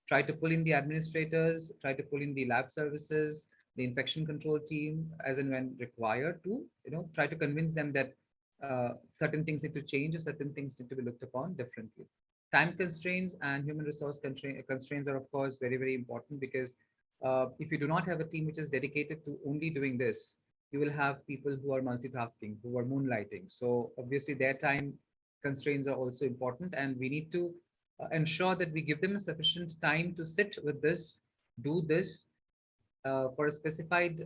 Speaker 5: try to pull in the administrators, try to pull in the lab services, the infection control team as and when required to, try to convince them that certain things need to change or certain things need to be looked upon differently. Time constraints and human resource constraints are, of course, very, very important, because if you do not have a team which is dedicated to only doing this, you will have people who are multitasking, who are moonlighting. So obviously their time constraints are also important, and we need to ensure that we give them a sufficient time to sit with this, do this for a specified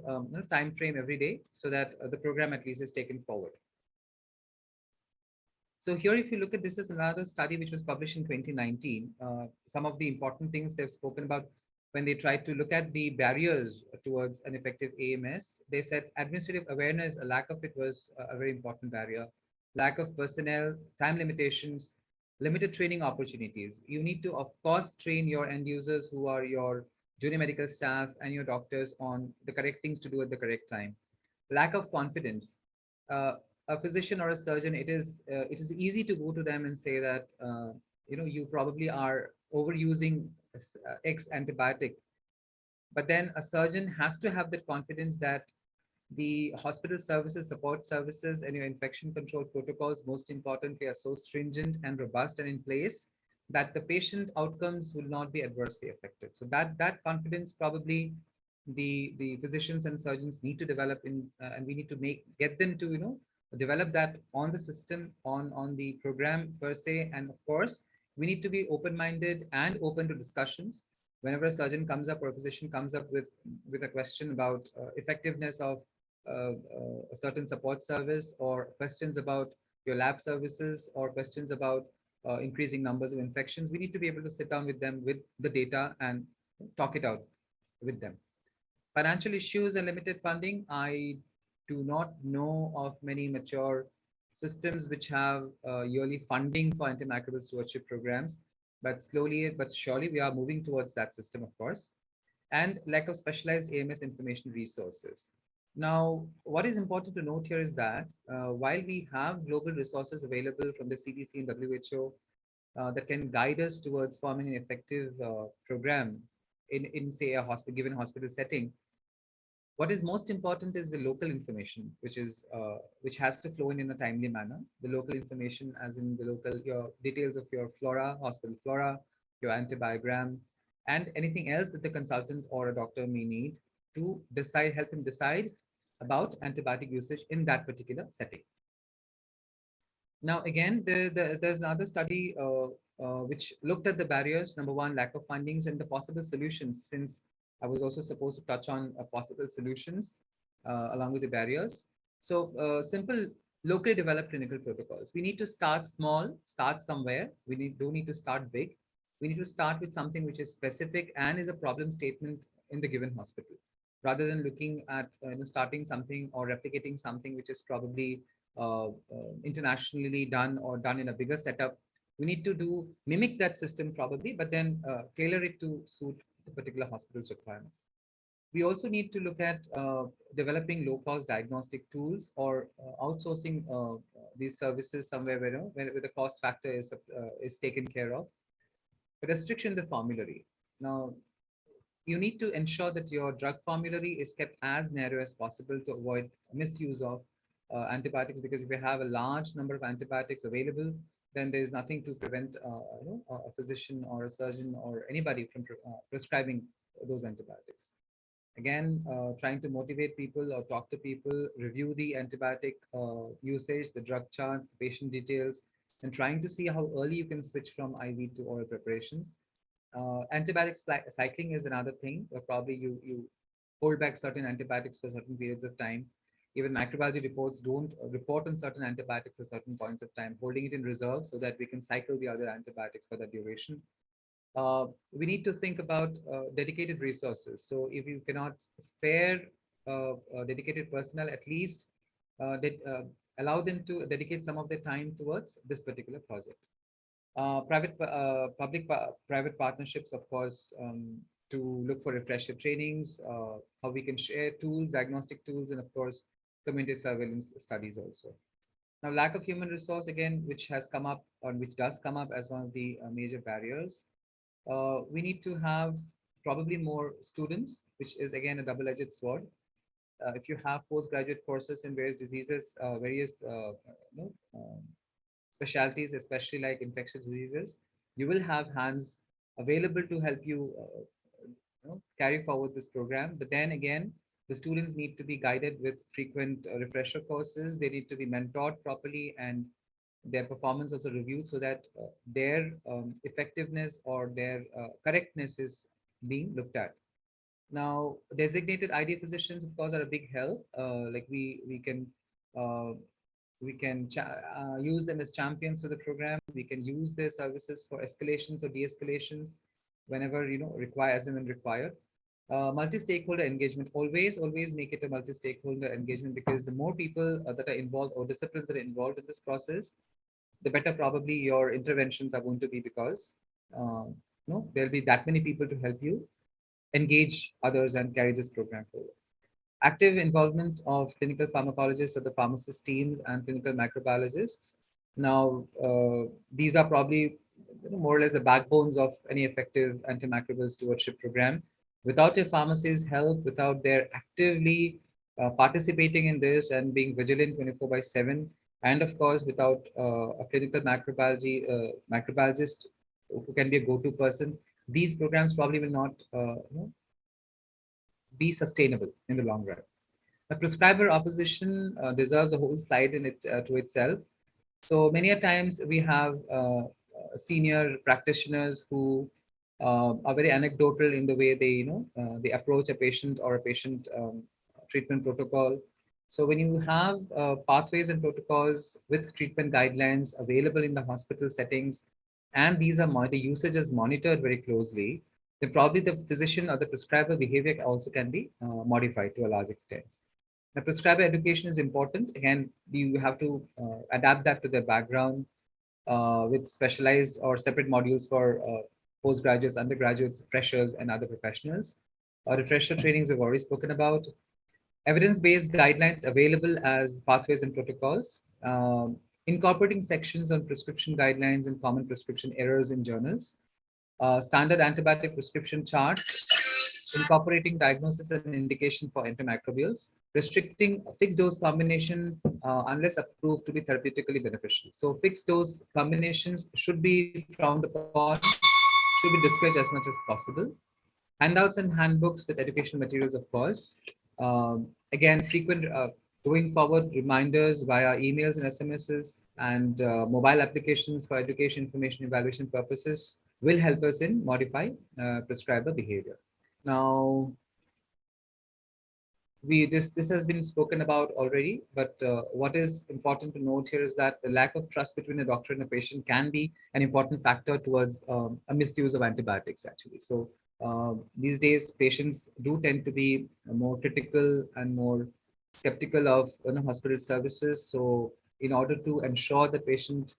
Speaker 5: time frame every day, so that the program at least is taken forward. So here, if you look at, this is another study which was published in 2019. Some of the important things they've spoken about when they tried to look at the barriers towards an effective AMS, they said administrative awareness, a lack of it was a very important barrier. Lack of personnel, time limitations, limited training opportunities. You need to, of course, train your end users who are your junior medical staff and your doctors on the correct things to do at the correct time. Lack of confidence. A physician or a surgeon, it is easy to go to them and say that you probably are overusing X antibiotic, but then a surgeon has to have the confidence that the hospital services, support services, and your infection control protocols, most importantly, are so stringent and robust and in place that the patient outcomes will not be adversely affected. So that confidence probably the physicians and surgeons need to develop in, and we need to get them to develop that on the system, on the program per se. And of course, we need to be open-minded and open to discussions. Whenever a surgeon comes up or a physician comes up with a question about effectiveness of a certain support service, or questions about your lab services, or questions about increasing numbers of infections, we need to be able to sit down with them with the data and talk it out with them. Financial issues and limited funding. I do not know of many mature systems which have yearly funding for antimicrobial stewardship programs, but slowly but surely we are moving towards that system, of course. And lack of specialized AMS information resources. Now, what is important to note here is that while we have global resources available from the CDC and WHO that can guide us towards forming an effective program in say a hospital, given hospital setting, what is most important is the local information, which has to flow in a timely manner. The local information, as in the local your details of your flora, hospital flora, your antibiogram, and anything else that the consultant or a doctor may need to help him decide about antibiotic usage in that particular setting. Now, again, there's another study which looked at the barriers. Number one, lack of fundings and the possible solutions, since I was also supposed to touch on possible solutions along with the barriers. So simple locally developed clinical protocols. We need to start small, start somewhere. Don't need to start big. We need to start with something which is specific and is a problem statement in the given hospital, rather than looking at starting something or replicating something which is probably internationally done or done in a bigger setup. We need to mimic that system probably, but then tailor it to suit the particular hospital's requirements. We also need to look at developing low-cost diagnostic tools, or outsourcing these services somewhere where the cost factor is taken care of. Restriction the formulary. Now, you need to ensure that your drug formulary is kept as narrow as possible to avoid misuse of antibiotics, because if you have a large number of antibiotics available, then there is nothing to prevent a physician or a surgeon or anybody from prescribing those antibiotics. Again, trying to motivate people or talk to people, review the antibiotic usage, the drug charts, the patient details, and trying to see how early you can switch from IV to oral preparations. Antibiotic cycling is another thing, where probably you hold back certain antibiotics for certain periods of time. Even microbiology reports don't report on certain antibiotics at certain points of time, holding it in reserve so that we can cycle the other antibiotics for that duration. We need to think about dedicated resources. So if you cannot spare dedicated personnel, at least allow them to dedicate some of their time towards this particular project. Public-private partnerships, of course, to look for refresher trainings, how we can share tools, diagnostic tools, and of course, community surveillance studies also. Now, lack of human resource, again, which has come up, or which does come up as one of the major barriers. We need to have probably more students, which is again a double-edged sword. If you have postgraduate courses in various diseases, specialties, especially like infectious diseases, you will have hands available to help you, carry forward this program. But then again, the students need to be guided with frequent refresher courses. They need to be mentored properly, and their performance also reviewed, so that their effectiveness or their correctness is being looked at. Now, designated ID physicians, of course, are a big help. Like we can use them as champions for the program. We can use their services for escalations or de-escalations whenever required and when required. Multi-stakeholder engagement, always make it a multi-stakeholder engagement, because the more people that are involved, or disciplines that are involved in this process, the better probably your interventions are going to be, because there'll be that many people to help you engage others and carry this program forward. Active involvement of clinical pharmacologists, of the pharmacist teams, and clinical microbiologists. Now, these are probably more or less the backbones of any effective antimicrobial stewardship program. Without a pharmacist's help, without their actively participating in this and being vigilant 24/7, and of course, without a clinical microbiologist who can be a go-to person, these programs probably will not be sustainable in the long run. The prescriber opposition deserves a whole slide in it to itself. So many a times we have senior practitioners who are very anecdotal in the way they they approach a patient or a patient treatment protocol. So when you have pathways and protocols with treatment guidelines available in the hospital settings, and these are the usage is monitored very closely, then probably the physician or the prescriber behavior also can be modified to a large extent. The prescriber education is important. Again, you have to adapt that to their background with specialized or separate modules for postgraduates, undergraduates, freshers, and other professionals. Refresher trainings we've already spoken about. Evidence-based guidelines available as pathways and protocols. Incorporating sections on prescription guidelines and common prescription errors in journals. Standard antibiotic prescription chart, incorporating diagnosis and indication for antimicrobials, restricting fixed dose combination unless approved to be therapeutically beneficial. So fixed dose combinations should be frowned upon, should be discouraged as much as possible. Handouts and handbooks with educational materials, of course. Again, frequent going forward reminders via emails and SMSs and mobile applications for education, information, evaluation purposes will help us in modify prescriber behavior. Now, this has been spoken about already, but what is important to note here is that the lack of trust between a doctor and a patient can be an important factor towards a misuse of antibiotics, actually. So these days, patients do tend to be more critical and more skeptical of hospital services. So in order to ensure that patient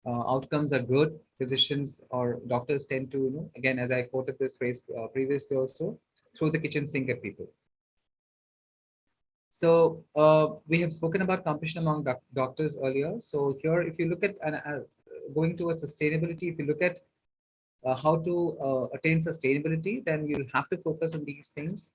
Speaker 5: outcomes are good, physicians or doctors tend to, again, as I quoted this phrase previously also, throw the kitchen sink at people. So we have spoken about competition among doctors earlier. So here, if you look at going towards sustainability, if you look at how to attain sustainability, then you'll have to focus on these things.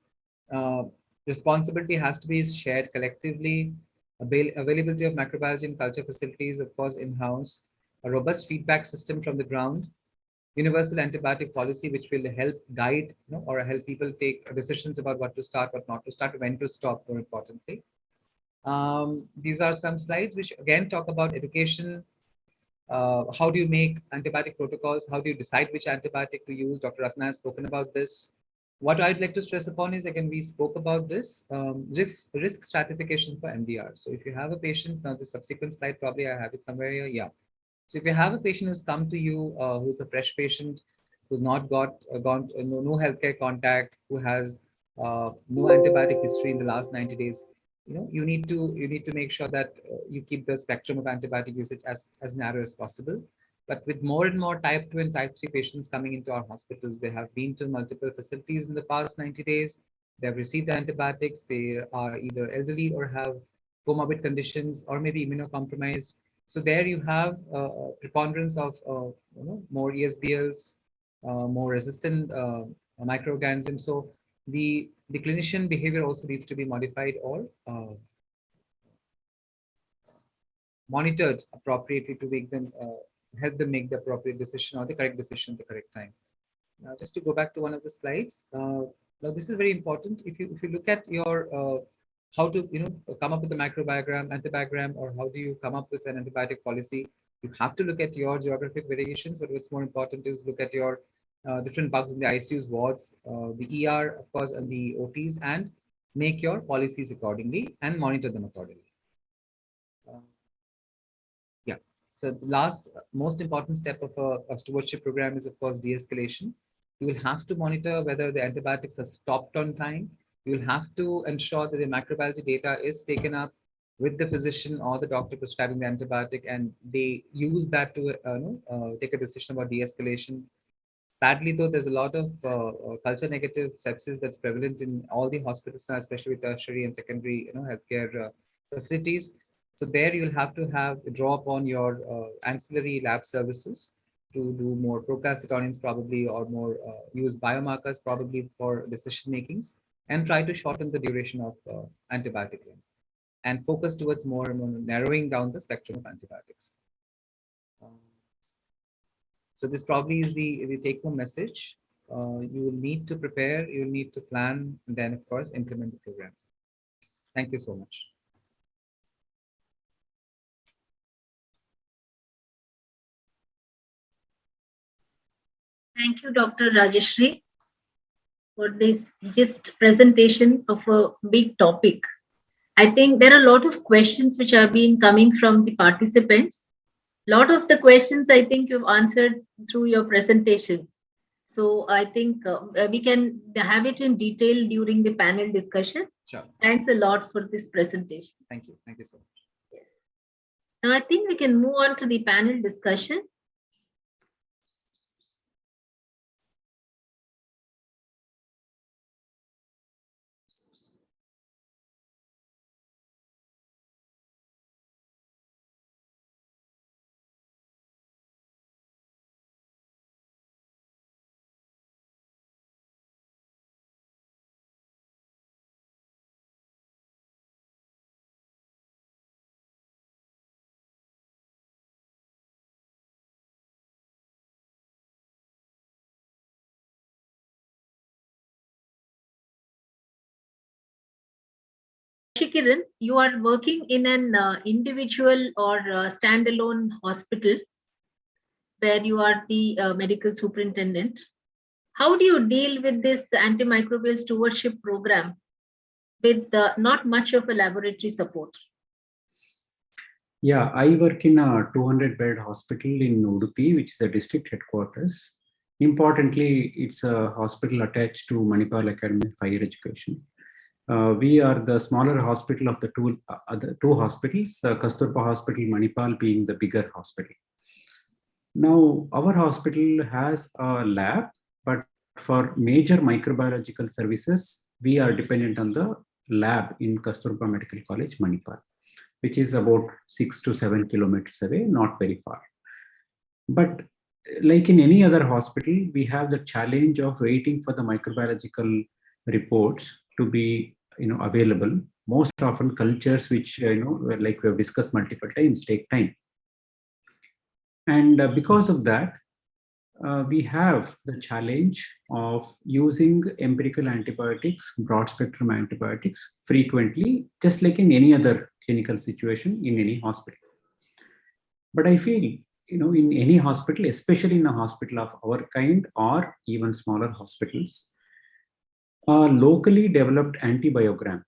Speaker 5: Responsibility has to be shared collectively. Availability of microbiology and culture facilities, of course, in-house. A robust feedback system from the ground. Universal antibiotic policy, which will help guide or help people take decisions about what to start, what not to start, when to stop, more importantly. These are some slides which again talk about education. How do you make antibiotic protocols? How do you decide which antibiotic to use? Dr. Ratna has spoken about this. What I'd like to stress upon is, again, we spoke about this, risk stratification for MDR. So if you have a patient, now the subsequent slide, probably I have it somewhere here, yeah. So if you have a patient who's come to you, who's a fresh patient, who's not got no healthcare contact, who has no antibiotic history in the last 90 days, you need to make sure that you keep the spectrum of antibiotic usage as narrow as possible. But with more and more type 2 and type 3 patients coming into our hospitals, they have been to multiple facilities in the past 90 days. They have received antibiotics. They are either elderly or have comorbid conditions or maybe immunocompromised. So there you have a preponderance of more ESBLs, more resistant microorganisms. So the clinician behavior also needs to be modified or monitored appropriately to make them help them make the appropriate decision or the correct decision at the correct time. Now, just to go back to one of the slides. Now this is very important. If you look at your how to come up with a microbiogram, antibiogram, or how do you come up with an antibiotic policy, you have to look at your geographic variations. But what's more important is look at your different bugs in the ICUs, wards, the ER, of course, and the OTs, and make your policies accordingly and monitor them accordingly. Yeah. So the last most important step of a stewardship program is, of course, de-escalation. You will have to monitor whether the antibiotics are stopped on time. You will have to ensure that the microbiology data is taken up with the physician or the doctor prescribing the antibiotic, and they use that to take a decision about de-escalation. Sadly, though, there's a lot of culture negative sepsis that's prevalent in all the hospitals now, especially with tertiary and secondary, healthcare facilities. So there you'll have to draw upon your ancillary lab services to do more procalcitonin probably, or more use biomarkers probably for decision makings, and try to shorten the duration of antibiotic and focus towards more and more narrowing down the spectrum of antibiotics. So this probably is the take-home message. You will need to prepare, you will need to plan, and then of course implement the program. Thank you so much.
Speaker 2: Thank you, Dr. Rajeshri, for this just presentation of a big topic. I think there are a lot of questions which have been coming from the participants. A lot of the questions I think you've answered through your presentation. So I think we can have it in detail during the panel discussion.
Speaker 5: Sure.
Speaker 2: Thanks a lot for this presentation.
Speaker 5: Thank you. Thank you so much.
Speaker 2: Yes. Now I think we can move on to the panel discussion. Kiran, you are working in an individual or standalone hospital where you are the medical superintendent. How do you deal with this antimicrobial stewardship program with not much of a laboratory support?
Speaker 3: Yeah, I work in a 200-bed hospital in Udupi, which is a district headquarters. Importantly, it's a hospital attached to Manipal Academy of Higher Education. We are the smaller hospital of the other two hospitals, Kasturba Hospital, Manipal being the bigger hospital. Now, our hospital has a lab, but for major microbiological services, we are dependent on the lab in Kasturba Medical College, Manipal, which is about 6 to 7 kilometers away, not very far. But like in any other hospital, we have the challenge of waiting for the microbiological reports to be available. Most often cultures which like we have discussed multiple times take time, and because of that we have the challenge of using empirical antibiotics, broad spectrum antibiotics frequently, just like in any other clinical situation in any hospital. But I feel in any hospital, especially in a hospital of our kind or even smaller hospitals, locally developed antibiogram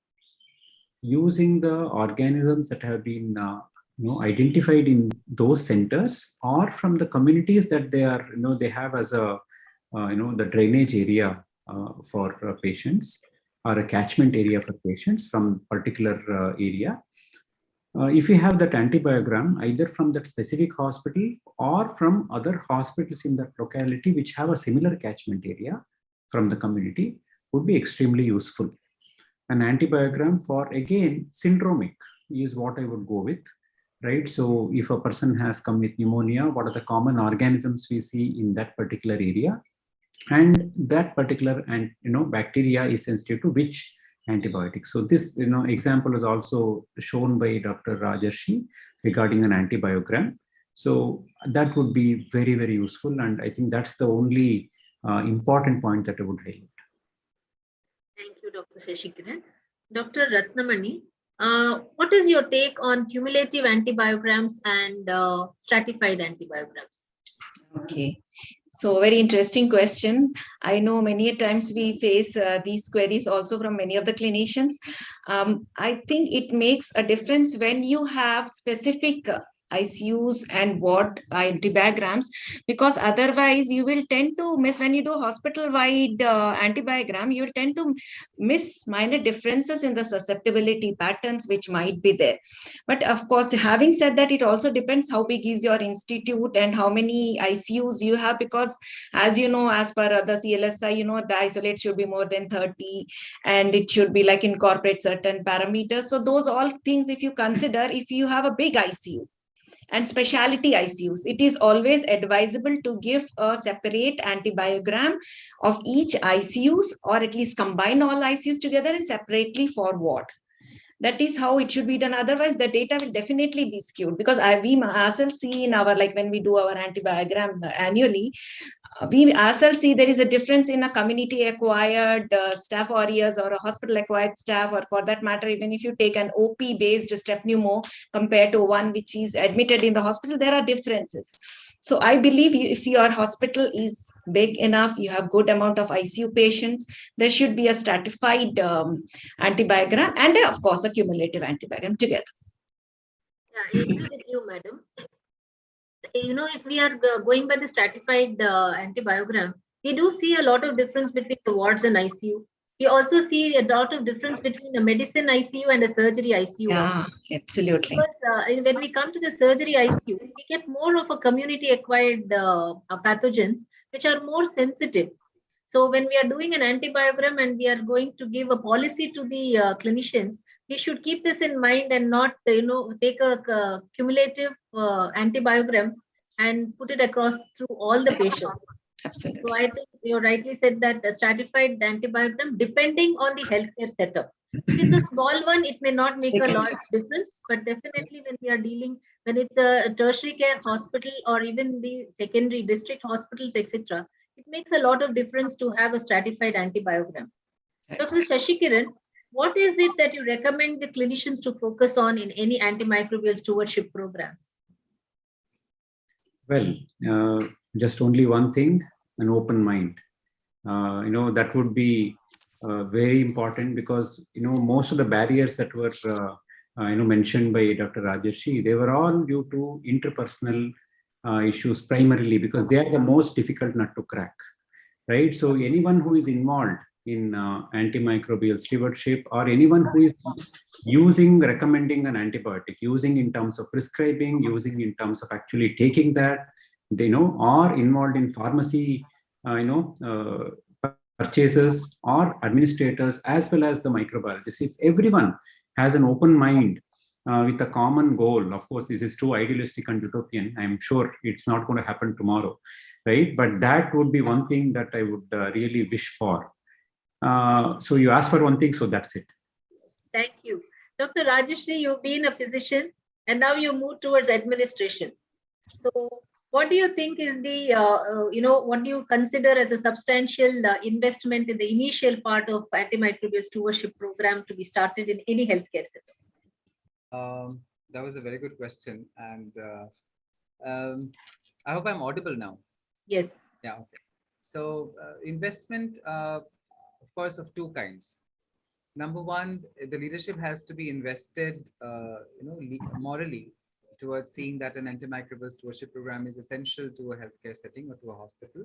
Speaker 3: using the organisms that have been identified in those centers or from the communities that they are they have as a the drainage area for patients, or a catchment area for patients from particular area. If you have that antibiogram either from that specific hospital or from other hospitals in that locality which have a similar catchment area from the community, would be extremely useful. An antibiogram for, again, syndromic is what I would go with, right? So if a person has come with pneumonia, what are the common organisms we see in that particular area? And that particular bacteria is sensitive to which antibiotic. So this example is also shown by Dr. Rajeshri regarding an antibiogram. So that would be very, very useful. And I think that's the only important point that I would highlight.
Speaker 2: Thank you, Dr. Shashikaran. Dr. Ratnamani, what is your take on cumulative antibiograms and stratified antibiograms?
Speaker 4: Okay, so very interesting question. I know many a times we face these queries also from many of the clinicians. I think it makes a difference when you have specific ICUs and ward antibiograms, because otherwise you will tend to miss, when you do hospital-wide antibiogram, you will tend to miss minor differences in the susceptibility patterns which might be there. But of course, having said that, it also depends how big is your institute and how many ICUs you have, because as you know, as per the CLSI, the isolate should be more than 30 and it should be like incorporate certain parameters. So those all things, if you consider, if you have a big ICU and specialty ICUs, it is always advisable to give a separate antibiogram of each ICUs, or at least combine all ICUs together and separately for ward. That is how it should be done. Otherwise, the data will definitely be skewed, because we ourselves see in our, like when we do our antibiogram annually, we ourselves see there is a difference in a community acquired staph aureus or a hospital acquired staph, or for that matter, even if you take an OP based strep pneumo compared to one which is admitted in the hospital, there are differences. So I believe if your hospital is big enough, you have good amount of ICU patients, there should be a stratified antibiogram and of course a cumulative antibiogram together.
Speaker 2: Yeah, I agree with you, madam. If we are going by the stratified antibiogram, we do see a lot of difference between the wards and ICU. We also see a lot of difference between a medicine ICU and a surgery ICU.
Speaker 4: Yeah, absolutely.
Speaker 2: Because when we come to the surgery ICU, we get more of a community acquired pathogens, which are more sensitive. So when we are doing an antibiogram and we are going to give a policy to the clinicians, we should keep this in mind and not, take a cumulative antibiogram and put it across through all the patients.
Speaker 4: Absolutely.
Speaker 2: So I think you rightly said that the stratified antibiogram, depending on the healthcare setup. If it's a small one, it may not make a large difference, but definitely when we are dealing, when it's a tertiary care hospital or even the secondary district hospitals, etc., it makes a lot of difference to have a stratified antibiogram. Dr. Shashikiran, what is it that you recommend the clinicians to focus on in any antimicrobial stewardship programs?
Speaker 3: Well, just only one thing, an open mind. That would be very important, because most of the barriers that were mentioned by Dr. Rajarshi, they were all due to interpersonal issues primarily, because they are the most difficult nut to crack, right? So anyone who is involved in antimicrobial stewardship, or anyone who is recommending an antibiotic, using in terms of prescribing, using in terms of actually taking that, or involved in pharmacy, purchases or administrators, as well as the microbiologists, if everyone has an open mind with a common goal, of course, this is too idealistic and utopian. I'm sure it's not going to happen tomorrow, right? But that would be one thing that I would really wish for. So you asked for one thing, so that's it. Thank
Speaker 2: you. Dr. Rajeshri, you've been a physician and now you move towards administration. So what do you think is the, what do you consider as a substantial investment in the initial part of antimicrobial stewardship program to be started in any healthcare system?
Speaker 5: That was a very good question. And I hope I'm audible now.
Speaker 2: Yes.
Speaker 5: Yeah. Okay. So investment, of course, of two kinds. Number one, the leadership has to be invested, morally, towards seeing that an antimicrobial stewardship program is essential to a healthcare setting or to a hospital.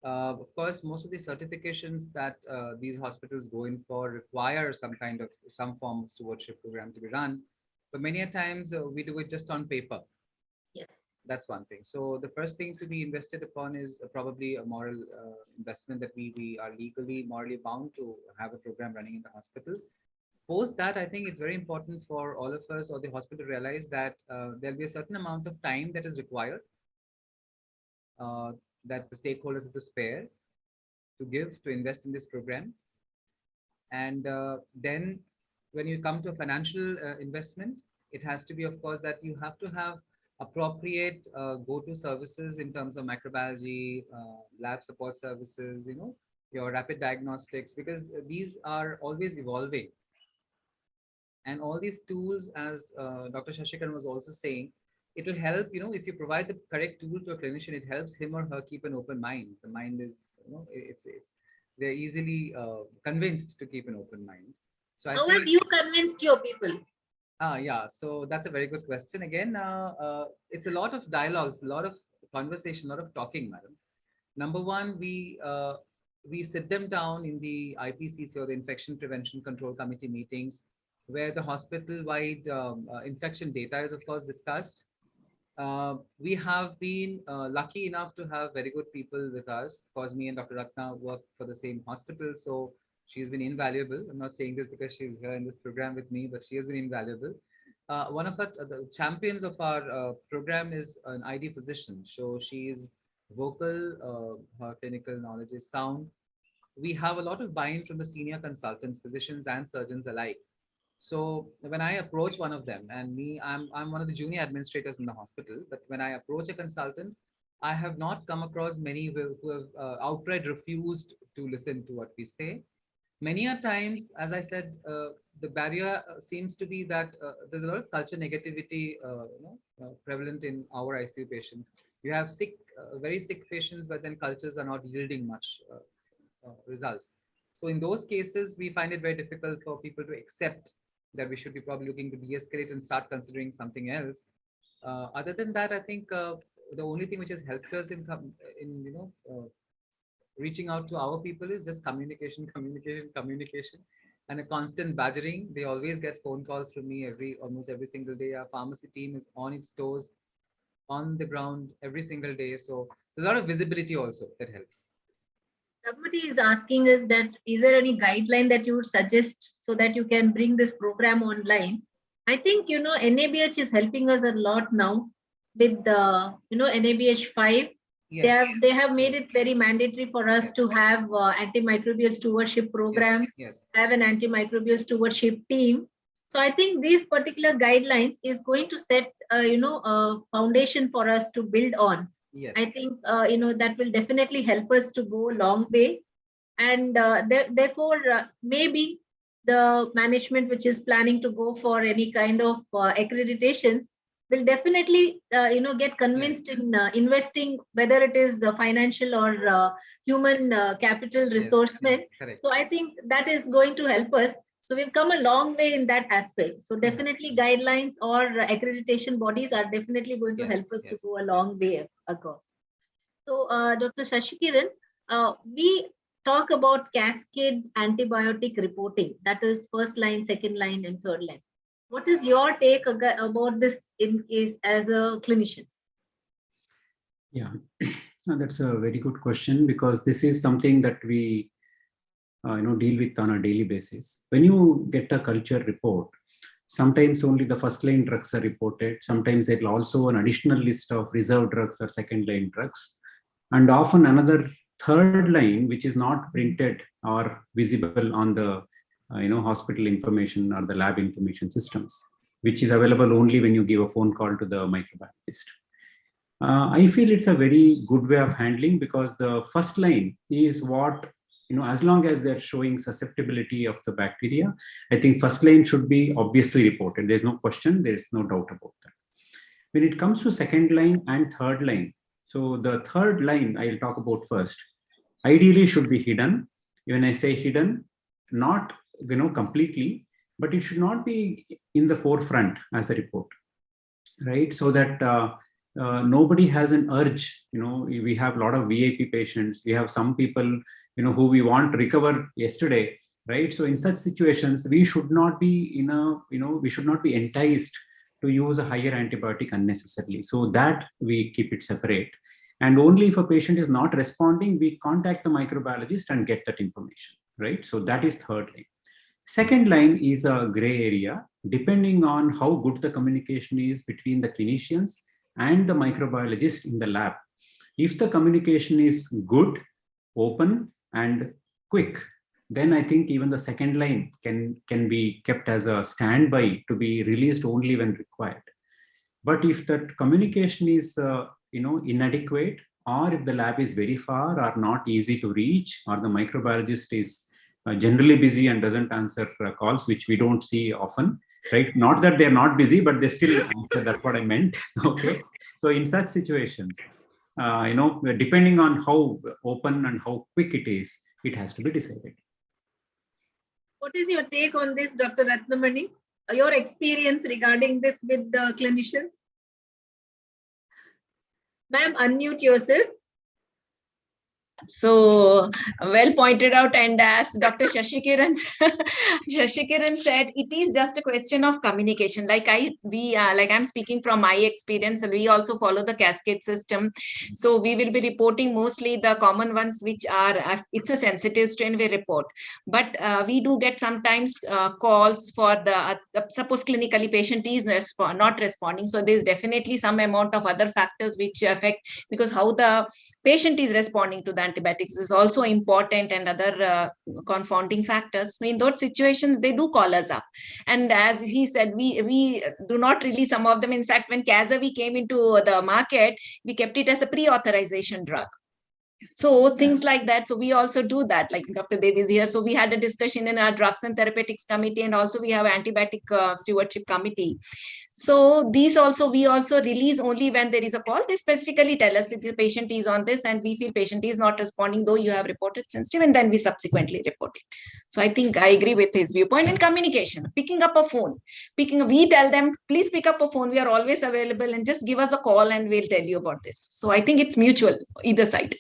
Speaker 5: Of course, most of the certifications that these hospitals go in for require some form of stewardship program to be run, but many a times we do it just on paper.
Speaker 2: Yes.
Speaker 5: That's one thing. So the first thing to be invested upon is probably a moral investment, that we are legally, morally bound to have a program running in the hospital. Post that, I think it's very important for all of us or the hospital to realize that there'll be a certain amount of time that is required, that the stakeholders have to spare to invest in this program. And then when you come to a financial investment, it has to be, of course, that you have to have appropriate go-to services in terms of microbiology, lab support services, your rapid diagnostics, because these are always evolving. And all these tools, as Dr. Shashikiran was also saying, it will help, if you provide the correct tool to a clinician, it helps him or her keep an open mind. The mind is, they're easily convinced to keep an open mind. So
Speaker 2: how have you convinced your people?
Speaker 5: Yeah, so that's a very good question. Again, it's a lot of dialogues, a lot of conversation, a lot of talking, madam. Number one, we sit them down in the IPCC or the Infection Prevention Control Committee meetings, where the hospital-wide infection data is, of course, discussed. We have been lucky enough to have very good people with us. Of course, me and Dr. Ratna work for the same hospital, so she's been invaluable. I'm not saying this because she's here in this program with me, but she has been invaluable. One of the champions of our program is an ID physician. So she is vocal, her clinical knowledge is sound. We have a lot of buy-in from the senior consultants, physicians and surgeons alike. So when I approach one of them, and I'm one of the junior administrators in the hospital, but when I approach a consultant, I have not come across many who have outright refused to listen to what we say. Many a times, as I said, the barrier seems to be that there's a lot of culture negativity prevalent in our ICU patients. You have sick, very sick patients, but then cultures are not yielding much results. So in those cases, we find it very difficult for people to accept that we should be probably looking to de-escalate and start considering something else. Other than that, I think the only thing which has helped us in reaching out to our people is just communication, and a constant badgering. They always get phone calls from me almost every single day. Our pharmacy team is on its toes, on the ground every single day. So there's a lot of visibility also that helps.
Speaker 2: Somebody is asking us that, is there any guideline that you would suggest so that you can bring this program online? I think, NABH is helping us a lot now with the, NABH 5.
Speaker 5: Yes.
Speaker 2: They have made it very mandatory for us to have antimicrobial stewardship program, have an antimicrobial stewardship team. So I think these particular guidelines is going to set, a foundation for us to build on.
Speaker 5: Yes.
Speaker 2: I think, that will definitely help us to go a long way. And therefore, maybe the management which is planning to go for any kind of accreditations will definitely, get convinced in investing, whether it is financial or human capital resourcement. So I think that is going to help us. So we've come a long way in that aspect. So definitely guidelines or accreditation bodies are definitely going to help us to go a long way across. So Dr. Shashikiran, we talk about cascade antibiotic reporting. That is first line, second line, and third line. What is your take about this as a clinician?
Speaker 3: Yeah, that's a very good question, because this is something that we deal with on a daily basis. When you get a culture report, sometimes only the first line drugs are reported. Sometimes there will also an additional list of reserved drugs or second line drugs, and often another third line which is not printed or visible on the hospital information or the lab information systems, which is available only when you give a phone call to the microbiologist. I feel it's a very good way of handling, because the first line is what, as long as they're showing susceptibility of the bacteria, I think first line should be obviously reported. There's no question, there's no doubt about that. When it comes to second line and third line, so the third line I'll talk about first, ideally should be hidden. When I say hidden, not completely, but it should not be in the forefront as a report, right? So that nobody has an urge. We have a lot of VIP patients. We have some people who we want to recover yesterday, right? So in such situations, we should not be we should not be enticed to use a higher antibiotic unnecessarily. So that we keep it separate. And only if a patient is not responding, we contact the microbiologist and get that information, right? So that is third line. Second line is a gray area, depending on how good the communication is between the clinicians and the microbiologist in the lab. If the communication is good, open, and quick, then I think even the second line can be kept as a standby to be released only when required. But if that communication is inadequate, or if the lab is very far or not easy to reach, or the microbiologist is generally busy and doesn't answer calls, which we don't see often, right? Not that they're not busy, but they still answer. That's what I meant. Okay. So in such situations, depending on how open and how quick it is, it has to be decided.
Speaker 2: What is your take on this, Dr. Ratnamani? your experience regarding this with the clinicians? Ma'am, unmute yourself.
Speaker 4: So well pointed out, and as Dr. Shashikiran said, it is just a question of communication. Like I'm speaking from my experience, and we also follow the Cascade system. So we will be reporting mostly the common ones, which are it's a sensitive strain we report. But we do get sometimes calls for the suppose clinically patient is not responding. So there's definitely some amount of other factors which affect, because how the patient is responding to the antibiotics is also important, and other confounding factors. So in those situations, they do call us up. And as he said, we do not release some of them. In fact, when Cazavi came into the market, we kept it as a pre-authorization drug. So things like that. So we also do that, like Dr. Dev is here. So we had a discussion in our drugs and therapeutics committee, and also we have antibiotic stewardship committee. So these also, we also release only when there is a call. They specifically tell us if the patient is on this and we feel patient is not responding, though you have reported sensitive, and then we subsequently report it. So I think I agree with his viewpoint. And communication, picking up a phone, we tell them, please pick up a phone. We are always available, and just give us a call and we'll tell you about this. So I think it's mutual, either side.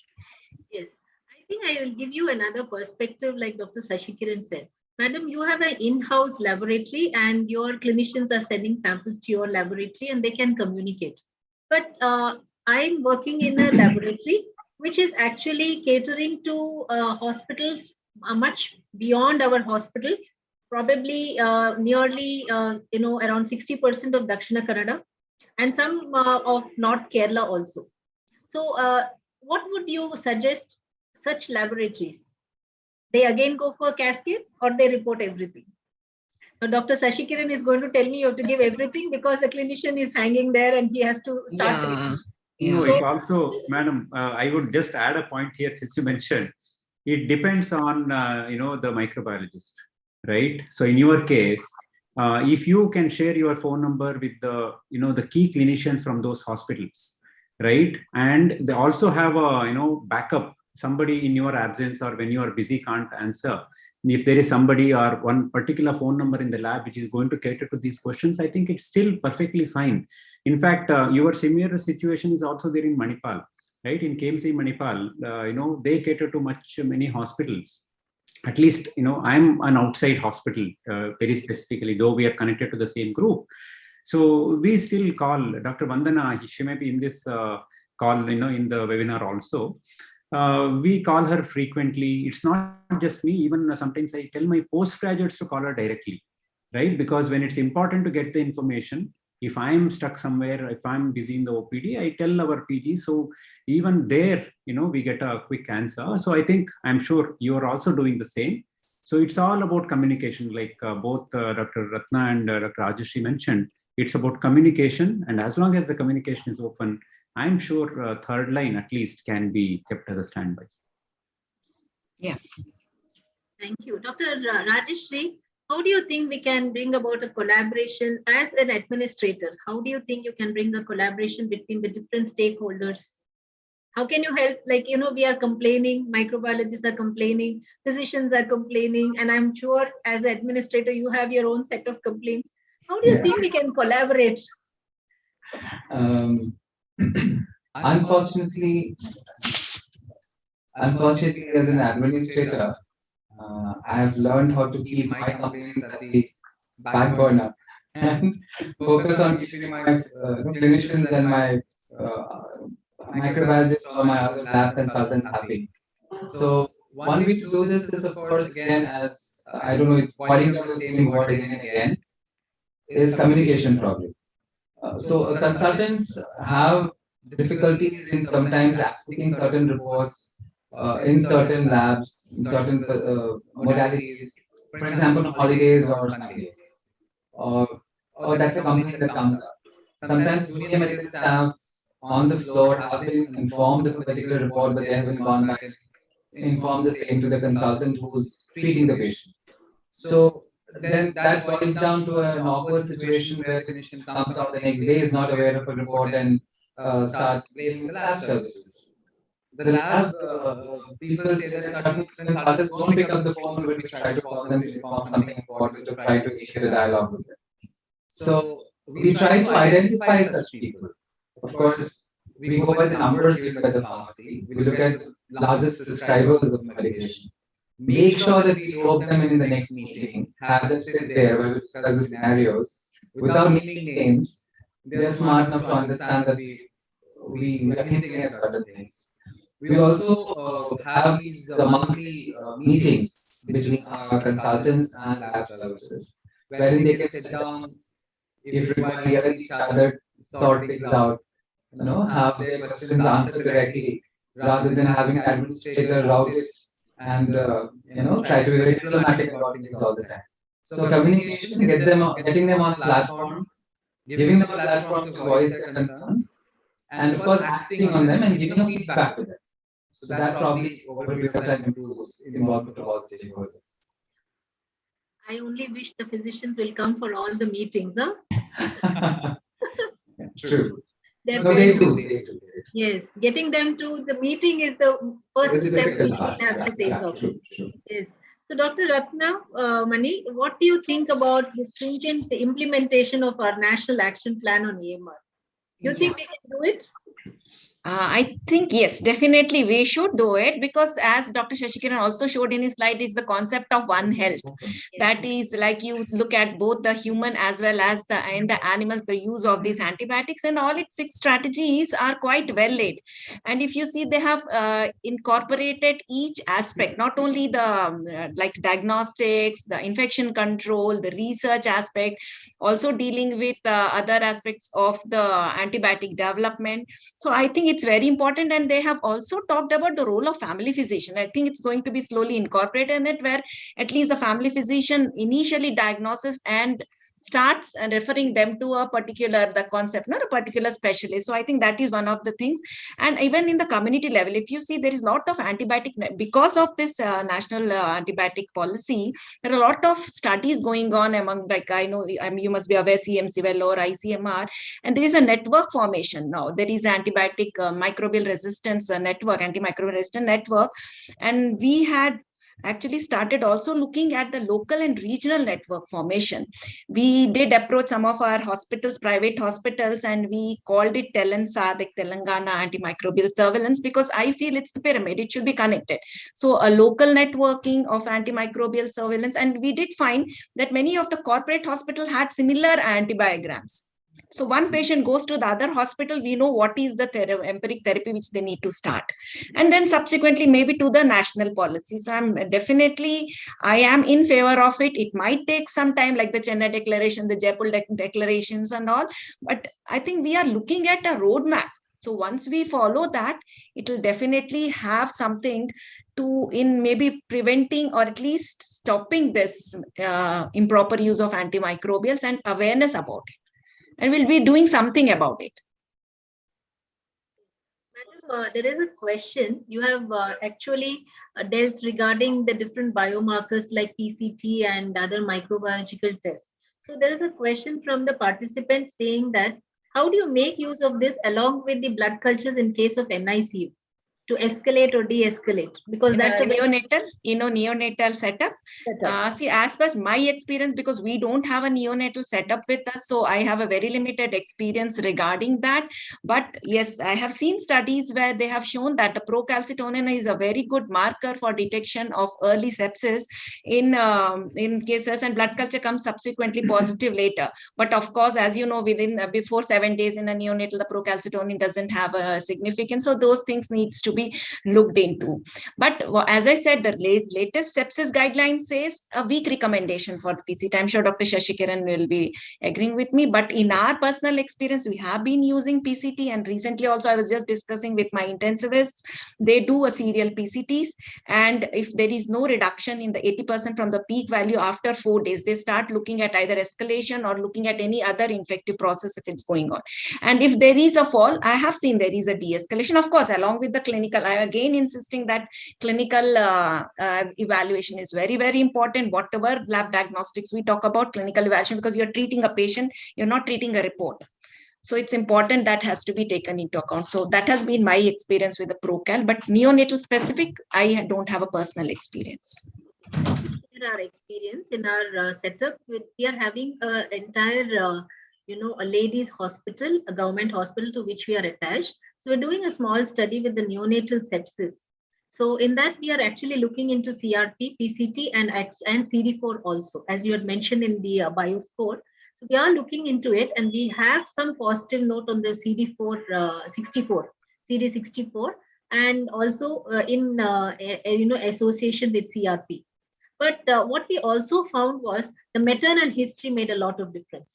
Speaker 2: Yes, I think I will give you another perspective, like Dr. Shashikiran said. Madam, you have an in-house laboratory and your clinicians are sending samples to your laboratory and they can communicate. But I'm working in a laboratory which is actually catering to hospitals much beyond our hospital, probably nearly around 60% of Dakshina Kannada and some of North Kerala also. So what would you suggest such laboratories? They again go for Cascade, or they report everything? Now, Dr. Shashikiran is going to tell me you have to give everything because the clinician is hanging there and he has to start.
Speaker 3: No, it also, madam, I would just add a point here, since you mentioned, it depends on, the microbiologist, right? So in your case, if you can share your phone number with the, the key clinicians from those hospitals, right? And they also have a, backup, somebody in your absence or when you are busy can't answer. If there is somebody or one particular phone number in the lab which is going to cater to these questions, I think it's still perfectly fine. In fact, your similar situation is also there in Manipal, right? In KMC Manipal, they cater to many hospitals. At least, I'm an outside hospital, very specifically, though we are connected to the same group. So we still call Dr. Vandana, she may be in this call, in the webinar also. We call her frequently. It's not just me, even sometimes I tell my postgraduates to call her directly, right? Because when it's important to get the information, if I'm stuck somewhere, if I'm busy in the OPD, I tell our PG. So even there, we get a quick answer. So I think, I'm sure you are also doing the same. So it's all about communication, like both Dr. Ratna and Dr. Rajeshri mentioned. It's about communication, and as long as the communication is open, I'm sure third line at least can be kept as a standby.
Speaker 4: Yeah.
Speaker 2: Thank you. Dr. Rajeshri, how do you think we can bring about a collaboration as an administrator? How do you think you can bring a collaboration between the different stakeholders? How can you help? Like, we are complaining, microbiologists are complaining, physicians are complaining, and I'm sure as an administrator, you have your own set of complaints. How do you think we can collaborate?
Speaker 6: Unfortunately, as an administrator, I have learned how to keep my complaints at the back burner and focus on keeping my clinicians and my microbiologists or my other lab consultants happy. So one way to do this is, of course, again, as I don't know, it's falling down the same word again and again, is communication problem. So consultants have difficulties in sometimes accessing certain reports in certain labs, in certain modalities, for example, holidays or Sundays, or that's a complaint that comes up. Sometimes junior medical staff on the floor have been informed of a particular report, but they haven't gone back and informed the same to the consultant who's treating the patient. So then that boils down to an awkward situation where the clinician comes out the next day, is not aware of a report, and starts blaming the lab services. The lab people say that certain consultants don't pick up the phone when we try to call them to inform something important, to try to initiate a dialogue with them. So we try to identify such people. Of course, we go by the numbers given by the pharmacy. We look at largest prescribers of medication. Make sure that we rope them in the next meeting, have them sit there while we discuss the scenarios without naming names. They're smart enough to understand that we are hinting at certain things. We also have these monthly meetings between our consultants and lab services, wherein they can sit down, if required, yell at each other, sort things out, have their questions answered directly, rather than having an administrator route it and try to be very diplomatic about things all the time. So communication, getting them on a platform, giving them a platform to voice their concerns, and of course acting on them and giving a feedback to them. So that probably over a period of time improves involvement of all stakeholders.
Speaker 2: I only wish the physicians will come for all the meetings, huh?
Speaker 6: True.
Speaker 2: No,
Speaker 6: they do.
Speaker 2: Yes, getting them to the meeting is the first step which we'll have to take up.
Speaker 6: True.
Speaker 2: Yes. So, Dr. Ratna Mani, what do you think about the stringent implementation of our National Action Plan on AMR? Do you think we can do it?
Speaker 4: I think, yes, definitely we should do it, because as Dr. Shashikiran also showed in his slide, is the concept of One Health. That is like you look at both the human as well as the animals, the use of these antibiotics, and all its 6 strategies are quite well laid. And if you see, they have incorporated each aspect, not only the like diagnostics, the infection control, the research aspect, also dealing with other aspects of the antibiotic development. So I think it's very important. And they have also talked about the role of family physician. I think it's going to be slowly incorporated in it, where at least the family physician initially diagnoses and starts referring them to a particular concept, not a particular specialist. So I think that is one of the things. And even in the community level, if you see, there is a lot of antibiotic, because of this national antibiotic policy, there are a lot of studies going on among, like, I know you must be aware, CMCWEL or ICMR, and there is a network formation now. There is antibiotic microbial resistance network, antimicrobial resistant network. And we had actually started also looking at the local and regional network formation. We did approach some of our hospitals, private hospitals, and we called it TELANSA, like Telangana Antimicrobial Surveillance, because I feel it's the pyramid, it should be connected. So a local networking of antimicrobial surveillance, and we did find that many of the corporate hospitals had similar antibiograms. So one patient goes to the other hospital, we know what is the empiric therapy which they need to start. And then subsequently maybe to the national policy. So I am in favor of it. It might take some time, like the Chennai Declaration, the Jaipur declarations and all. But I think we are looking at a roadmap. So once we follow that, it will definitely have something to in maybe preventing or at least stopping this improper use of antimicrobials and awareness about it. And we'll be doing something about it.
Speaker 2: Madam, there is a question you have actually dealt regarding the different biomarkers like PCT and other microbiological tests. So there is a question from the participant saying that, how do you make use of this along with the blood cultures in case of NICU to escalate or de-escalate? Because that's a
Speaker 4: neonatal setup. See, as per my experience, because we don't have a neonatal setup with us, so I have a very limited experience regarding that. But yes, I have seen studies where they have shown that the procalcitonin is a very good marker for detection of early sepsis in cases, and blood culture comes subsequently positive later. But of course, as you know, before 7 days in a neonatal, the procalcitonin doesn't have a significance. So those things needs to be looked into. But as I said, the latest sepsis guideline says a week recommendation for the PCT. I'm sure Dr. Shashikiran will be agreeing with me. But in our personal experience, we have been using PCT, and recently also I was just discussing with my intensivists. They do a serial PCTs, and if there is no reduction in the 80% from the peak value after 4 days, they start looking at either escalation or looking at any other infective process if it's going on. And if there is a fall, I have seen there is a de-escalation, of course, along with the clinical. I again insisting that clinical evaluation is very, very important. Whatever lab diagnostics we talk about, clinical evaluation, because you're treating a patient, you're not treating a report. So it's important that has to be taken into account. So that has been my experience with the Procal, but neonatal specific, I don't have a personal experience.
Speaker 2: in our experience, in our setup, we are having an entire, a ladies' hospital, a government hospital to which we are attached. So we're doing a small study with the neonatal sepsis. So in that, we are actually looking into CRP, PCT, and CD4 also, as you had mentioned in the bioscore. So we are looking into it, and we have some positive note on the CD4, 64, CD64, and also association with CRP. But what we also found was the maternal history made a lot of difference.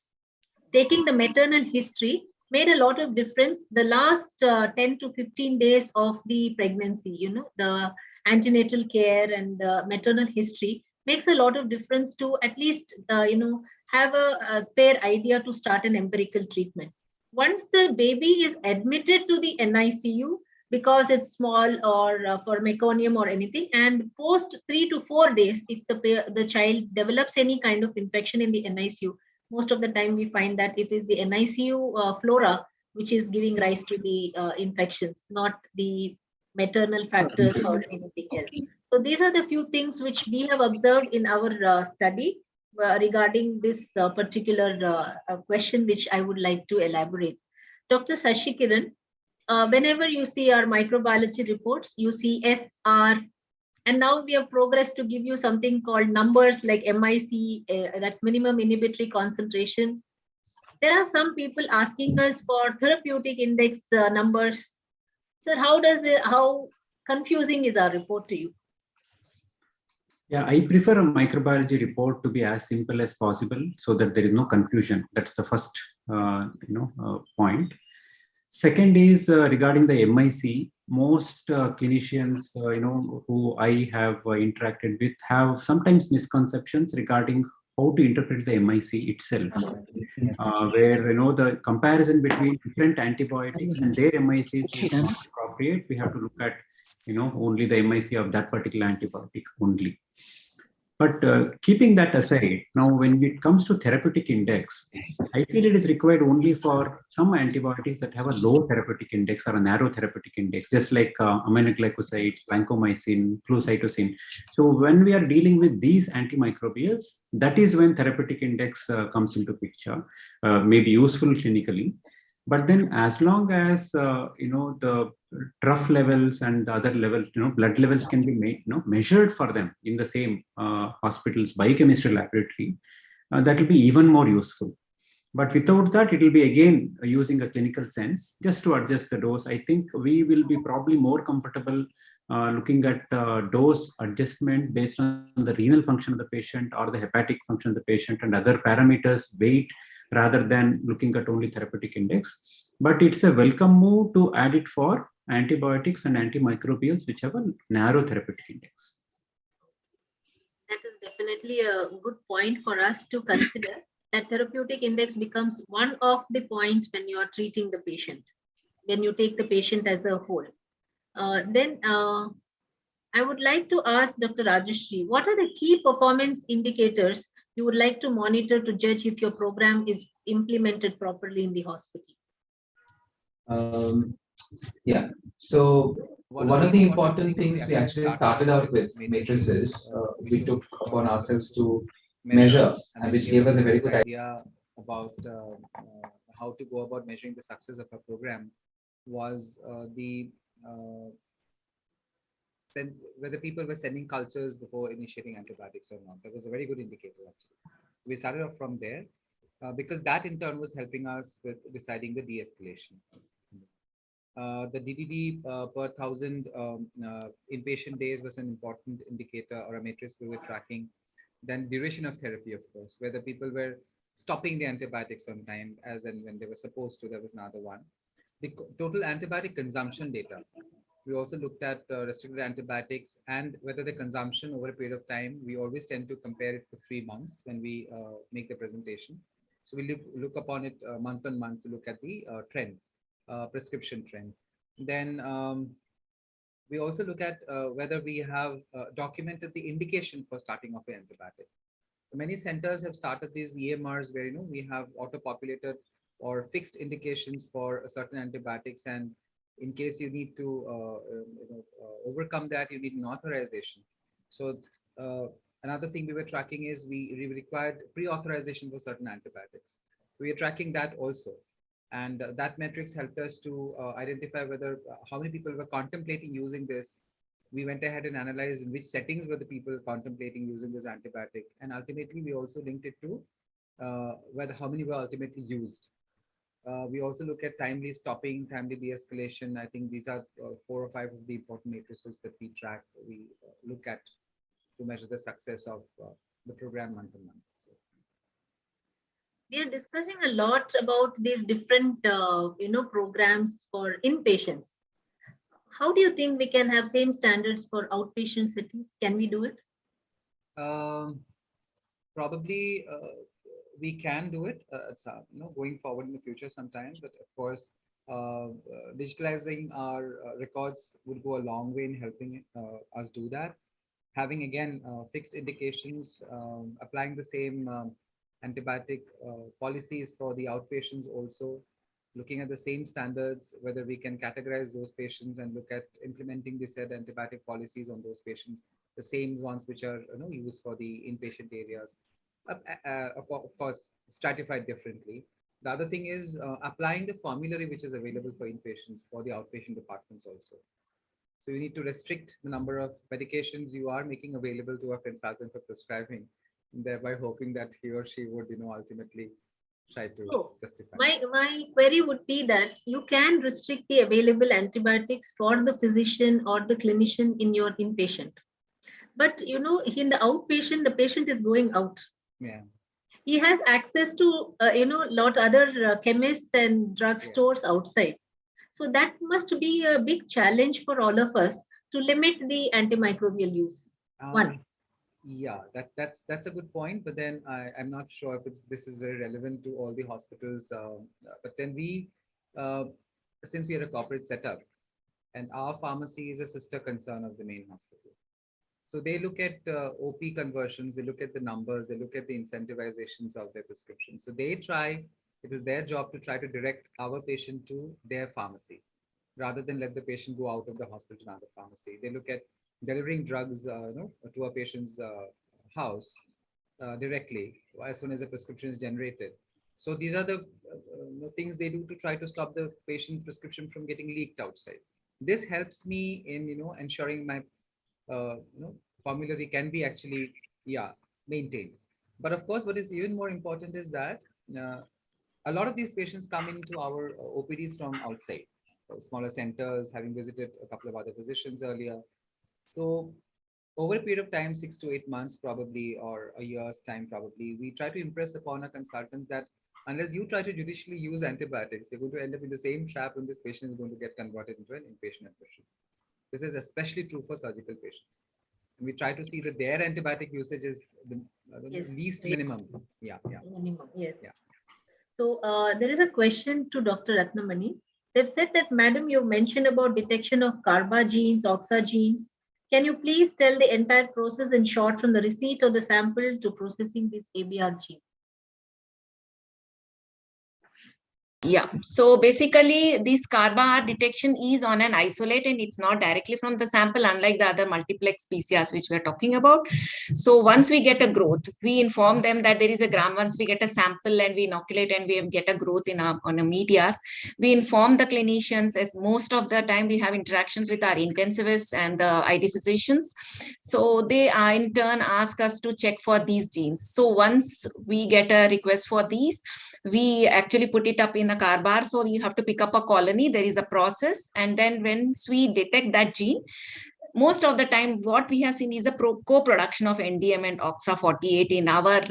Speaker 2: Taking the maternal history made a lot of difference. The last 10 to 15 days of the pregnancy, the antenatal care and the maternal history makes a lot of difference to at least, have a fair idea to start an empirical treatment. Once the baby is admitted to the NICU, because it's small or for meconium or anything, and post 3 to 4 days, if the child develops any kind of infection in the NICU, most of the time we find that it is the NICU flora which is giving rise to the infections, not the maternal factors or anything else. So these are the few things which we have observed in our study regarding this particular question, which I would like to elaborate. Dr. Sashikiran, whenever you see our microbiology reports, you see SR, and now we have progressed to give you something called numbers like MIC, that's minimum inhibitory concentration. There are some people asking us for therapeutic index numbers. Sir, how confusing is our report to you?
Speaker 3: Yeah, I prefer a microbiology report to be as simple as possible so that there is no confusion. That's the first point. Second is regarding the MIC. Most clinicians, who I have interacted with, have sometimes misconceptions regarding how to interpret the MIC itself, where the comparison between different antibiotics and their MICs is not appropriate. We have to look at only the MIC of that particular antibiotic only. But keeping that aside, now when it comes to therapeutic index, I feel it is required only for some antibiotics that have a low therapeutic index or a narrow therapeutic index, just like aminoglycosides, vancomycin, flucytosine. So when we are dealing with these antimicrobials, that is when therapeutic index comes into picture, may be useful clinically. But then as long as, the trough levels and the other levels, blood levels can be measured for them in the same hospital's biochemistry laboratory, that will be even more useful. But without that, it will be again using a clinical sense just to adjust the dose. I think we will be probably more comfortable looking at dose adjustment based on the renal function of the patient or the hepatic function of the patient and other parameters, weight, rather than looking at only therapeutic index. But it's a welcome move to add it for antibiotics and antimicrobials, which have a narrow therapeutic index.
Speaker 2: That is definitely a good point for us to consider. That therapeutic index becomes one of the points when you are treating the patient, when you take the patient as a whole. Then I would like to ask Dr. Rajeshri, what are the key performance indicators you would like to monitor to judge if your program is implemented properly in the hospital?
Speaker 6: Yeah, so one of the important things we actually started out with matrices, we took upon ourselves to measure, and which gave us a very good idea
Speaker 5: about how to go about measuring the success of a program was whether people were sending cultures before initiating antibiotics or not. That was a very good indicator, actually. We started off from there because that in turn was helping us with deciding the de-escalation. The DDD per 1,000 inpatient days was an important indicator or a matrix we were tracking. Then duration of therapy, of course, whether people were stopping the antibiotics on time as and when they were supposed to, that was another one. The total antibiotic consumption data. We also looked at restricted antibiotics and whether the consumption over a period of time, we always tend to compare it for 3 months when we make the presentation. So we look upon it month on month to look at the trend, prescription trend. Then we also look at whether we have documented the indication for starting off an antibiotic. Many centers have started these EMRs where we have auto-populated or fixed indications for certain antibiotics, and in case you need to overcome that, you need an authorization. So Another thing we were tracking is we required pre-authorization for certain antibiotics. So we are tracking that also. And that metrics helped us to identify whether how many people were contemplating using this. We went ahead and analyzed in which settings were the people contemplating using this antibiotic. And ultimately, we also linked it to whether how many were ultimately used. We also look at timely stopping, timely de-escalation. I think these are 4 or 5 of the important matrices that we track, we look at to measure the success of the program month on month. So.
Speaker 2: We are discussing a lot about these different, programs for inpatients. How do you think we can have same standards for outpatient settings? Can we do it?
Speaker 5: Probably we can do it. It's going forward in the future sometime. But of course, digitalizing our records would go a long way in helping us do that. Having again fixed indications, applying the same antibiotic policies for the outpatients also, looking at the same standards, whether we can categorize those patients and look at implementing the said antibiotic policies on those patients, the same ones which are used for the inpatient areas. Of course, stratified differently. The other thing is applying the formulary which is available for inpatients for the outpatient departments also. So you need to restrict the number of medications you are making available to a consultant for prescribing, thereby hoping that he or she would, ultimately try to justify.
Speaker 2: My query would be that you can restrict the available antibiotics for the physician or the clinician in your inpatient. But, in the outpatient, the patient is going out.
Speaker 5: Yeah.
Speaker 2: He has access to, lot other chemists and drugstores outside. So that must be a big challenge for all of us to limit the antimicrobial use. One.
Speaker 5: Yeah, that's a good point. But then I'm not sure if this is very relevant to all the hospitals. But then we, since we are a corporate setup, and our pharmacy is a sister concern of the main hospital. So they look at OP conversions, they look at the numbers, they look at the incentivizations of their prescriptions. So they try. It is their job to try to direct our patient to their pharmacy rather than let the patient go out of the hospital to another pharmacy. They look at delivering drugs to a patient's house directly as soon as a prescription is generated. So these are the things they do to try to stop the patient prescription from getting leaked outside. This helps me in ensuring my formulary can be actually maintained. But of course, what is even more important is that a lot of these patients come into our OPDs from outside, smaller centers, having visited a couple of other physicians earlier. So over a period of time, 6 to 8 months probably, or a year's time probably, we try to impress upon our consultants that unless you try to judicially use antibiotics, you're going to end up in the same trap when this patient is going to get converted into an inpatient admission. This is especially true for surgical patients. And we try to see that their antibiotic usage is the least minimum. Yeah.
Speaker 2: Minimum, yes.
Speaker 5: Yeah.
Speaker 2: So there is a question to Dr. Ratnamani. They've said that, Madam, you mentioned about detection of CARBA genes, OXA genes. Can you please tell the entire process in short from the receipt of the sample to processing these ABR genes?
Speaker 4: Yeah, so basically this CARBA detection is on an isolate and it's not directly from the sample, unlike the other multiplex PCRs which we're talking about. So once we get a growth, we inform them that there is a gram. Once we get a sample and we inoculate and we get a growth in on a medias, we inform the clinicians, as most of the time we have interactions with our intensivists and the ID physicians. So they in turn ask us to check for these genes. So once we get a request for these, we actually put it up in a CARBAR. So you have to pick up a colony. There is a process. And then once we detect that gene, most of the time, what we have seen is a co-production of NDM and OXA48 in our,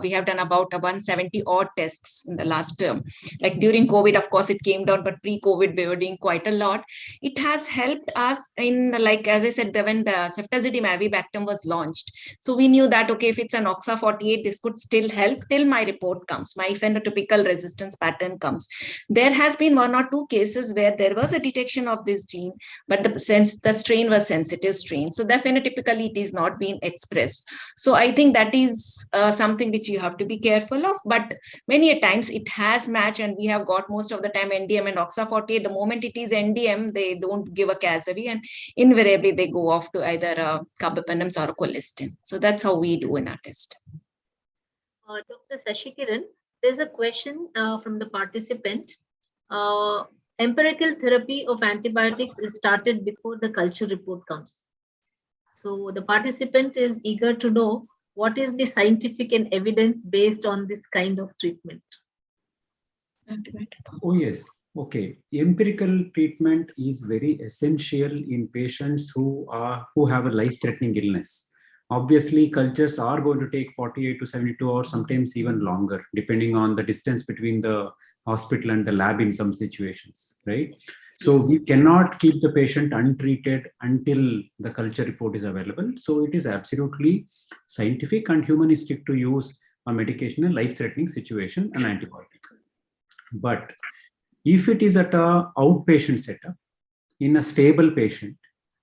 Speaker 4: we have done about 170 odd tests in the last term. Like during COVID, of course, it came down, but pre-COVID, we were doing quite a lot. It has helped us in, like, as I said, when the ceftazidime avibactam was launched. So we knew that, okay, if it's an OXA48, this could still help till my report comes, my phenotypical resistance pattern comes. There has been 1 or 2 cases where there was a detection of this gene, but since the strain was sensitive strain. So the phenotypically it is not being expressed. So I think that is something which you have to be careful of. But many a times it has matched, and we have got most of the time NDM and OXA48. The moment it is NDM, they don't give a Casavi, and invariably they go off to either carbapenems or colistin. So that's how we do in our test.
Speaker 2: Dr. Sashikiran, there's a question from the participant. Empirical therapy of antibiotics is started before the culture report comes. So the participant is eager to know what is the scientific and evidence based on this kind of treatment.
Speaker 3: Oh, yes. Okay. Empirical treatment is very essential in patients who have a life-threatening illness. Obviously, cultures are going to take 48 to 72 hours, sometimes even longer, depending on the distance between the hospital and the lab in some situations, right? So we cannot keep the patient untreated until the culture report is available. So it is absolutely scientific and humanistic to use a medication in a life-threatening situation, an antibiotic. But if it is at an outpatient setup, in a stable patient,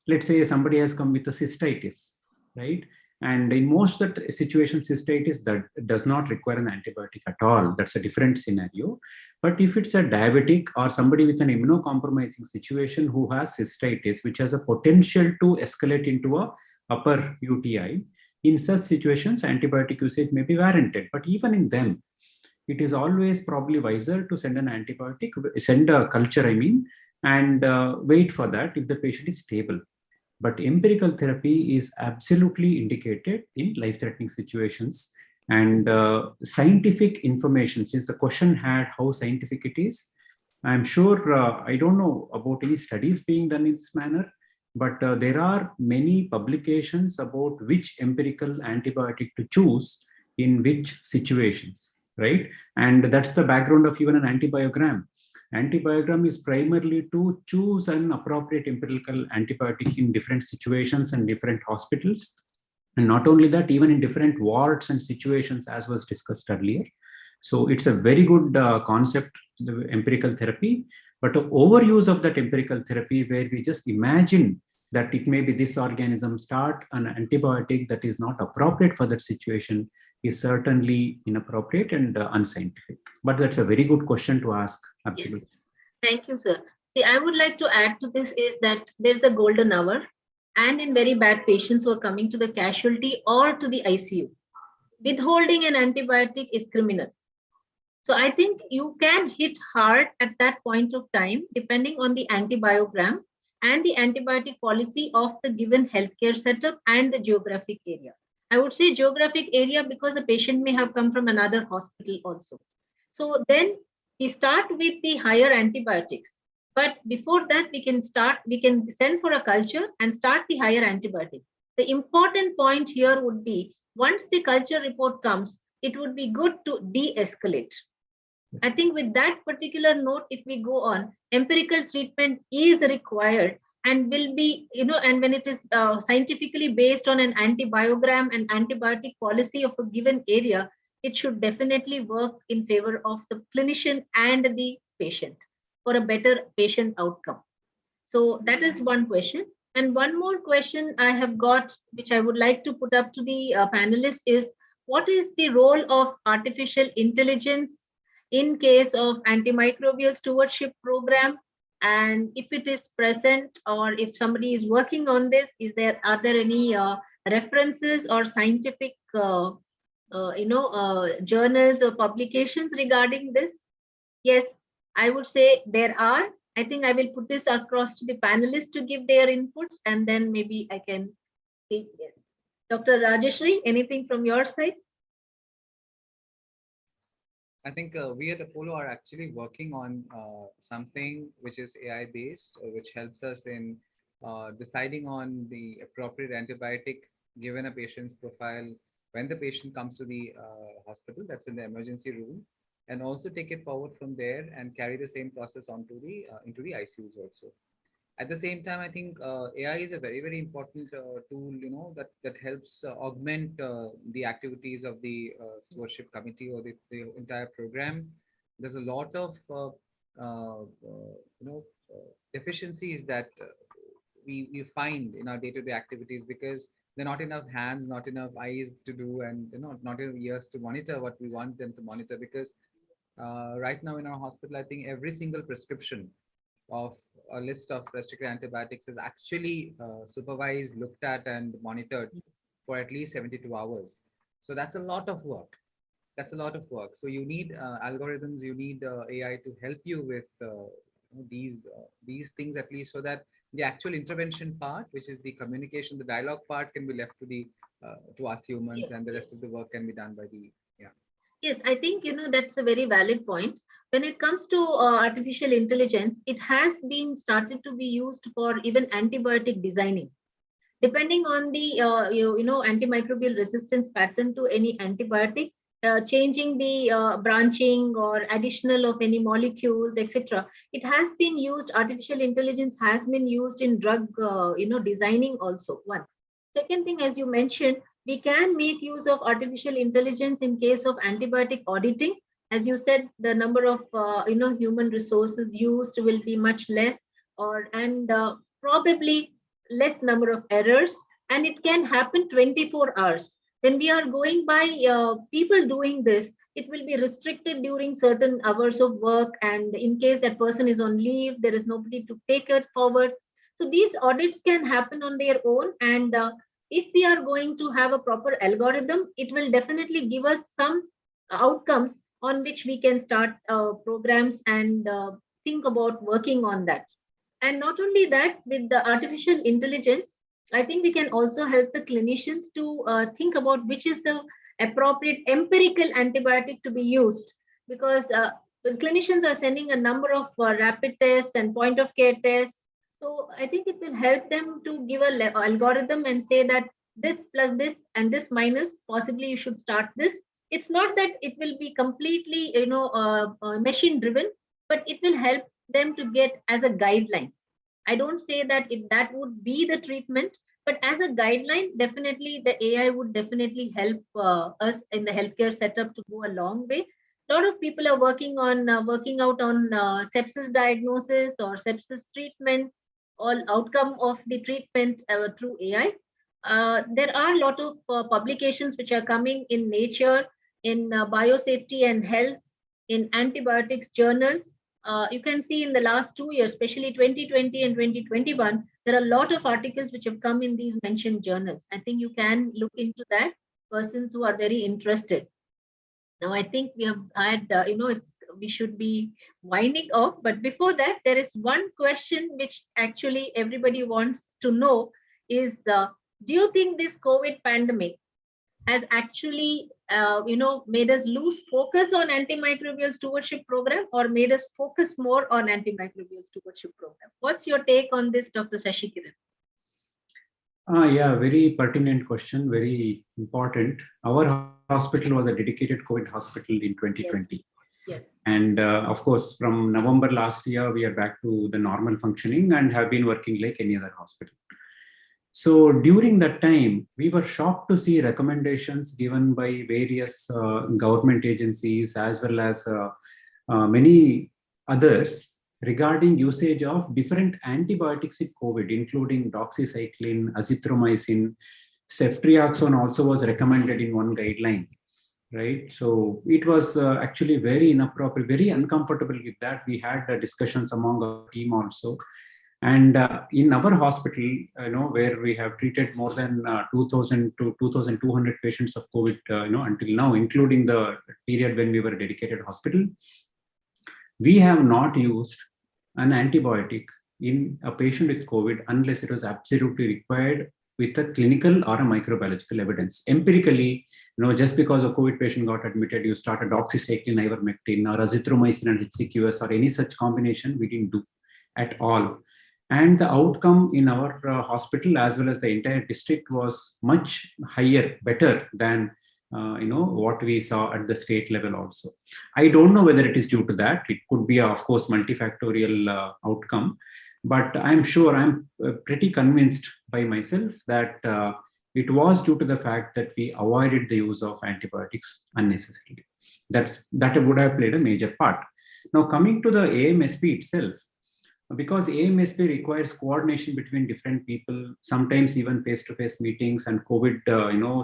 Speaker 3: let's say somebody has come with a cystitis, right? And in most of the situations, cystitis that does not require an antibiotic at all. That's a different scenario. But if it's a diabetic or somebody with an immunocompromising situation who has cystitis, which has a potential to escalate into a upper UTI, in such situations, antibiotic usage may be warranted. But even in them, it is always probably wiser to send an antibiotic, send a culture, and wait for that if the patient is stable. But empirical therapy is absolutely indicated in life-threatening situations. And scientific information, since the question had how scientific it is, I'm sure, I don't know about any studies being done in this manner, but there are many publications about which empirical antibiotic to choose in which situations, right? And that's the background of even an antibiogram. Antibiogram is primarily to choose an appropriate empirical antibiotic in different situations and different hospitals. And not only that, even in different wards and situations, as was discussed earlier. So it's a very good concept, the empirical therapy, but the overuse of that empirical therapy where we just imagine that it may be this organism, start an antibiotic that is not appropriate for that situation, is certainly inappropriate and unscientific. But that's a very good question to ask. Absolutely.
Speaker 2: Yes. Thank you, sir. See, I would like to add to this is that there's the golden hour, and in very bad patients who are coming to the casualty or to the ICU, withholding an antibiotic is criminal. So I think you can hit hard at that point of time, depending on the antibiogram and the antibiotic policy of the given healthcare setup and the geographic area. I would say geographic area because the patient may have come from another hospital also. So then we start with the higher antibiotics. But before that, we can send for a culture and start the higher antibiotic. The important point here would be, once the culture report comes, it would be good to de-escalate. Yes. I think with that particular note, if we go on, empirical treatment is required and will be, and when it is scientifically based on an antibiogram and antibiotic policy of a given area, it should definitely work in favor of the clinician and the patient for a better patient outcome. So that is one question. And one more question I have got, which I would like to put up to the panelists, is what is the role of artificial intelligence in case of antimicrobial stewardship program? And if it is present, or if somebody is working on this, are there any references or scientific journals or publications regarding this? Yes, I would say there are. I think I will put this across to the panelists to give their inputs, and then maybe I can see. Yes. Dr. Rajeshri, anything from your side?
Speaker 5: I think we at Apollo are actually working on something which is AI based, which helps us in deciding on the appropriate antibiotic given a patient's profile when the patient comes to the hospital, that's in the emergency room, and also take it forward from there and carry the same process onto the into the ICUs also. At the same time, I think AI is a very, very important tool, that helps augment the activities of the stewardship committee or the entire program. There's a lot of deficiencies that we find in our day-to-day activities, because there are not enough hands, not enough eyes to do, and not enough ears to monitor what we want them to monitor. Because right now in our hospital, I think every single prescription of a list of restricted antibiotics is actually supervised, looked at, and monitored for at least 72 hours. So that's a lot of work. That's a lot of work. So you need algorithms, you need AI to help you with these things, at least, so that the actual intervention part, which is the communication, the dialogue part, can be left to us humans,
Speaker 2: Yes,
Speaker 5: and the
Speaker 2: yes.
Speaker 5: rest of the work can be done by the
Speaker 2: Yes, I think that's a very valid point. When it comes to artificial intelligence, it has been started to be used for even antibiotic designing. Depending on the antimicrobial resistance pattern to any antibiotic, changing the branching or additional of any molecules, etc. It has been used. Artificial intelligence has been used in drug designing also. One. Second thing, as you mentioned, we can make use of artificial intelligence in case of antibiotic auditing. As you said, the number of human resources used will be much less, and probably less number of errors, and it can happen 24 hours. When we are going by people doing this, it will be restricted during certain hours of work, and in case that person is on leave, there is nobody to take it forward. So these audits can happen on their own, and if we are going to have a proper algorithm, it will definitely give us some outcomes on which we can start programs and think about working on that. And not only that, with the artificial intelligence, I think we can also help the clinicians to think about which is the appropriate empirical antibiotic to be used, because the clinicians are sending a number of rapid tests and point of care tests. So I think it will help them to give a algorithm and say that this plus this and this minus, possibly you should start this. It's not that it will be completely machine driven, but it will help them to get as a guideline. I don't say that that would be the treatment, but as a guideline, definitely the AI would definitely help us in the healthcare setup to go a long way. A lot of people are working out on sepsis diagnosis or sepsis treatment, all outcome of the treatment through AI. There are a lot of publications which are coming in Nature, in biosafety and health, in antibiotics journals. You can see in the last 2 years, especially 2020 and 2021, there are a lot of articles which have come in these mentioned journals. I think you can look into that, persons who are very interested. Now, I think we have had, we should be winding off. But before that, there is one question which actually everybody wants to know is, do you think this COVID pandemic has actually made us lose focus on antimicrobial stewardship program, or made us focus more on antimicrobial stewardship program? What's your take on this, Dr. Sashikiran?
Speaker 3: Yeah, very pertinent question, very important. Our hospital was a dedicated COVID hospital in 2020.
Speaker 2: Yes.
Speaker 3: And of course, from November last year, we are back to the normal functioning and have been working like any other hospital. So during that time, we were shocked to see recommendations given by various government agencies as well as many others regarding usage of different antibiotics in COVID, including doxycycline, azithromycin. Ceftriaxone also was recommended in one guideline, right? So it was actually very inappropriate, very uncomfortable with that. We had discussions among our team also. And in our hospital, where we have treated more than 2,000 to 2,200 patients of COVID, until now, including the period when we were a dedicated hospital, we have not used an antibiotic in a patient with COVID unless it was absolutely required with a clinical or a microbiological evidence. Empirically, just because a COVID patient got admitted, you start a doxycycline, ivermectin, or azithromycin and HCQS, or any such combination, we didn't do at all. And the outcome in our hospital as well as the entire district was much higher, better than what we saw at the state level also. I don't know whether it is due to that. It could be, of course, multifactorial outcome, but I'm sure, I'm pretty convinced by myself that it was due to the fact that we avoided the use of antibiotics unnecessarily. That would have played a major part. Now, coming to the AMSP itself, because AMSP requires coordination between different people, sometimes even face-to-face meetings, and COVID,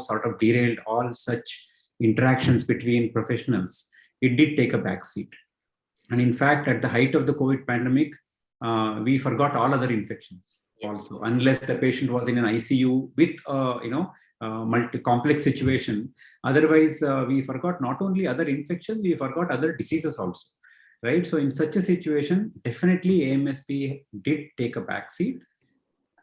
Speaker 3: sort of derailed all such interactions between professionals. It did take a backseat. And in fact, at the height of the COVID pandemic, we forgot all other infections also, unless the patient was in an ICU with, multi-complex situation. Otherwise, we forgot not only other infections, we forgot other diseases also. Right. So in such a situation, definitely AMSP did take a backseat.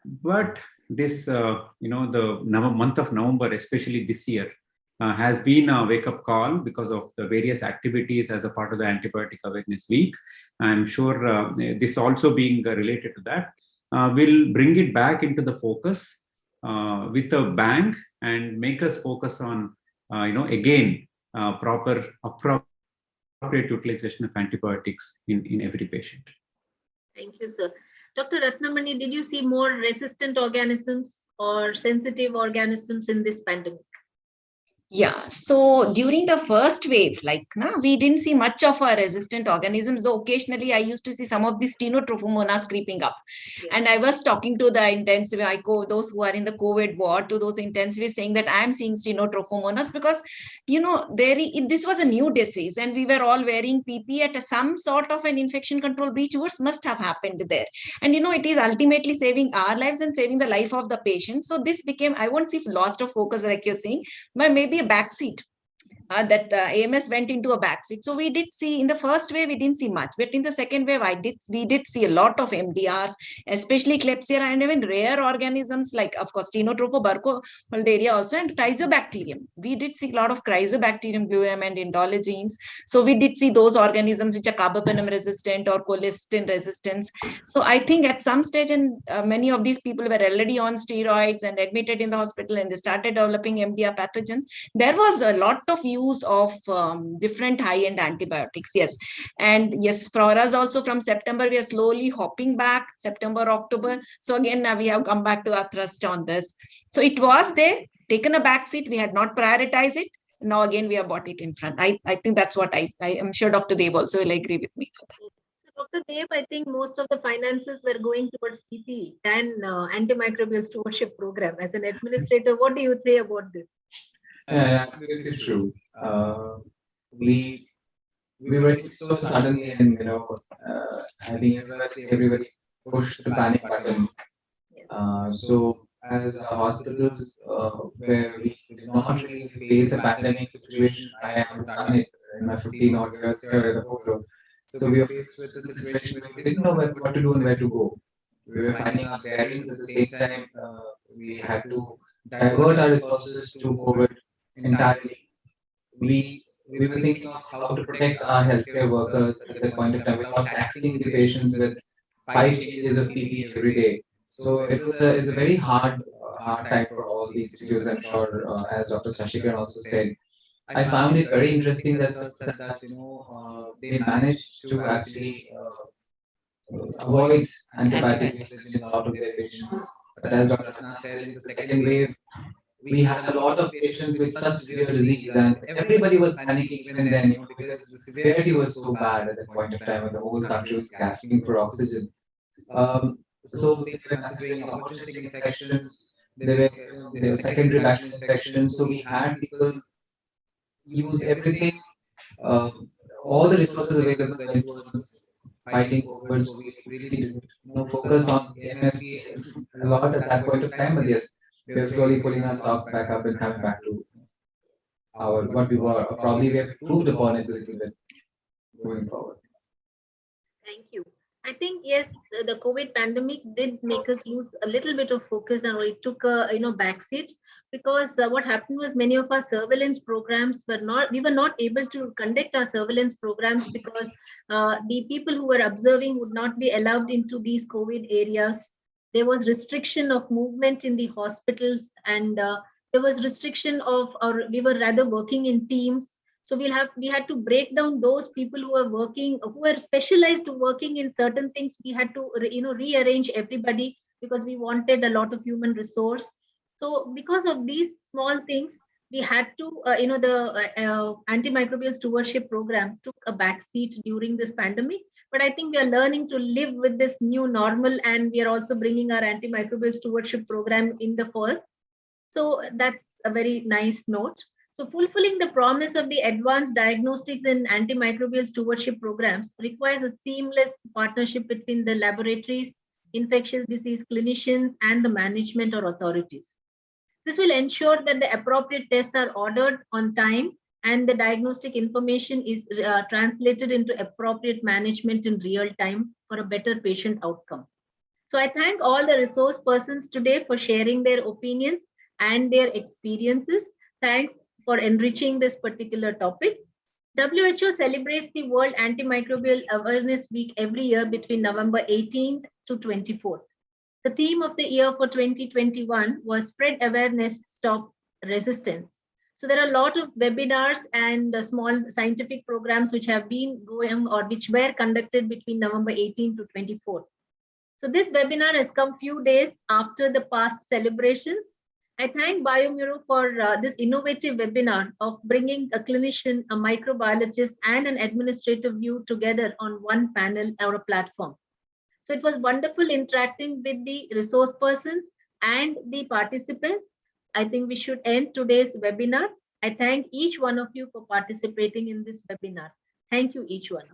Speaker 3: But this, the month of November, especially this year, has been a wake-up call because of the various activities as a part of the Antibiotic Awareness Week. I'm sure this also being related to that will bring it back into the focus with a bang and make us focus on, again, proper appropriate utilization of antibiotics in every patient.
Speaker 2: Thank you, sir. Dr. Ratnamani, did you see more resistant organisms or sensitive organisms in this pandemic?
Speaker 4: Yeah, so during the first wave, we didn't see much of our resistant organisms, though occasionally I used to see some of these Stenotropomonas creeping up. Yes. And I was talking to the intensive, those who are in the COVID ward, to those intensivists, saying that I'm seeing Stenotropomonas because, this was a new disease and we were all wearing PPE at some sort of an infection control breach must have happened there. And, it is ultimately saving our lives and saving the life of the patient. So this became, I won't say lost of focus like you're saying, but maybe a backseat. That AMS went into a backseat. So we did see in the first wave, we didn't see much, but in the second wave, we did see a lot of MDRs, especially Klebsiella and even rare organisms like, of course, Stenotropobarcoholderia also, and Chrysobacterium. We did see a lot of Chrysobacterium guam and Indologenes. So we did see those organisms which are carbapenem resistant or colistin resistant. So I think at some stage, and many of these people were already on steroids and admitted in the hospital, and they started developing MDR pathogens. There was a lot of use of different high-end antibiotics. Yes. And yes, for us also from September, we are slowly hopping back, September, October. So again, now we have come back to our thrust on this. So it was there, taken a back seat. We had not prioritized it. Now again, we have brought it in front. I think that's what I am sure Dr. Dev also will agree with me for that.
Speaker 2: Dr. Dev, I think most of the finances were going towards PPE than Antimicrobial Stewardship Program. As an administrator, what do you say about this?
Speaker 6: Absolutely true. We were hit so suddenly, and I think everybody pushed the panic button. So as hospitals where we did not really face a pandemic situation, I have done it in my 15 odd years here at the Polo. So we were faced with a situation where we didn't know what to do and where to go. We were finding our bearings at the same time. We had to divert our resources to COVID entirely. We were thinking of how to protect our healthcare workers at that point of time without taxing the patients with 5 changes of PPE every day. So it was a very hard time for all these institutes, I'm sure, as Dr. Sashikran also said. I found it very interesting that they managed to actually avoid antibiotic usage in a lot of their patients. But as Dr. Ratna said, in the second wave, we had a lot of patients with such severe disease, and everybody was panicking even then, because the severity was so bad at that point of time, and the whole country was gasping for oxygen. So they were considering opportunistic infections, there were secondary bacterial infections. So we had people use everything, all the resources available when it was fighting COVID. So we really did focus on AMSP a lot at that point of time. But yes, we are slowly pulling our stocks back up and coming back to what we were. Probably we have improved upon it a little bit going forward.
Speaker 2: Thank you. I think, yes, the COVID pandemic did make us lose a little bit of focus, and it took a backseat, because what happened was many of our surveillance programs we were not able to conduct our surveillance programs because the people who were observing would not be allowed into these COVID areas. There was restriction of movement in the hospitals, and there was restriction of, or we were rather working in teams. So we had to break down those people who were working, who were specialized to working in certain things. We had to rearrange everybody because we wanted a lot of human resource. So because of these small things, we had to, the Antimicrobial Stewardship Program took a backseat during this pandemic. but I think we are learning to live with this new normal, and we are also bringing our antimicrobial stewardship program in the fall. So that's a very nice note. So fulfilling the promise of the advanced diagnostics and antimicrobial stewardship programs requires a seamless partnership between the laboratories, infectious disease clinicians, and the management or authorities. This will ensure that the appropriate tests are ordered on time and the diagnostic information is translated into appropriate management in real time for a better patient outcome. So I thank all the resource persons today for sharing their opinions and their experiences. Thanks for enriching this particular topic. WHO celebrates the World Antimicrobial Awareness Week every year between November 18th to 24th. The theme of the year for 2021 was Spread Awareness, Stop Resistance. So there are a lot of webinars and small scientific programs which have been going or which were conducted between November 18th to 24th. So this webinar has come few days after the past celebrations. I thank Biomurix for this innovative webinar of bringing a clinician, a microbiologist, and an administrative view together on one panel or a platform. So it was wonderful interacting with the resource persons and the participants. I think we should end today's webinar. I thank each one of you for participating in this webinar. Thank you, each one.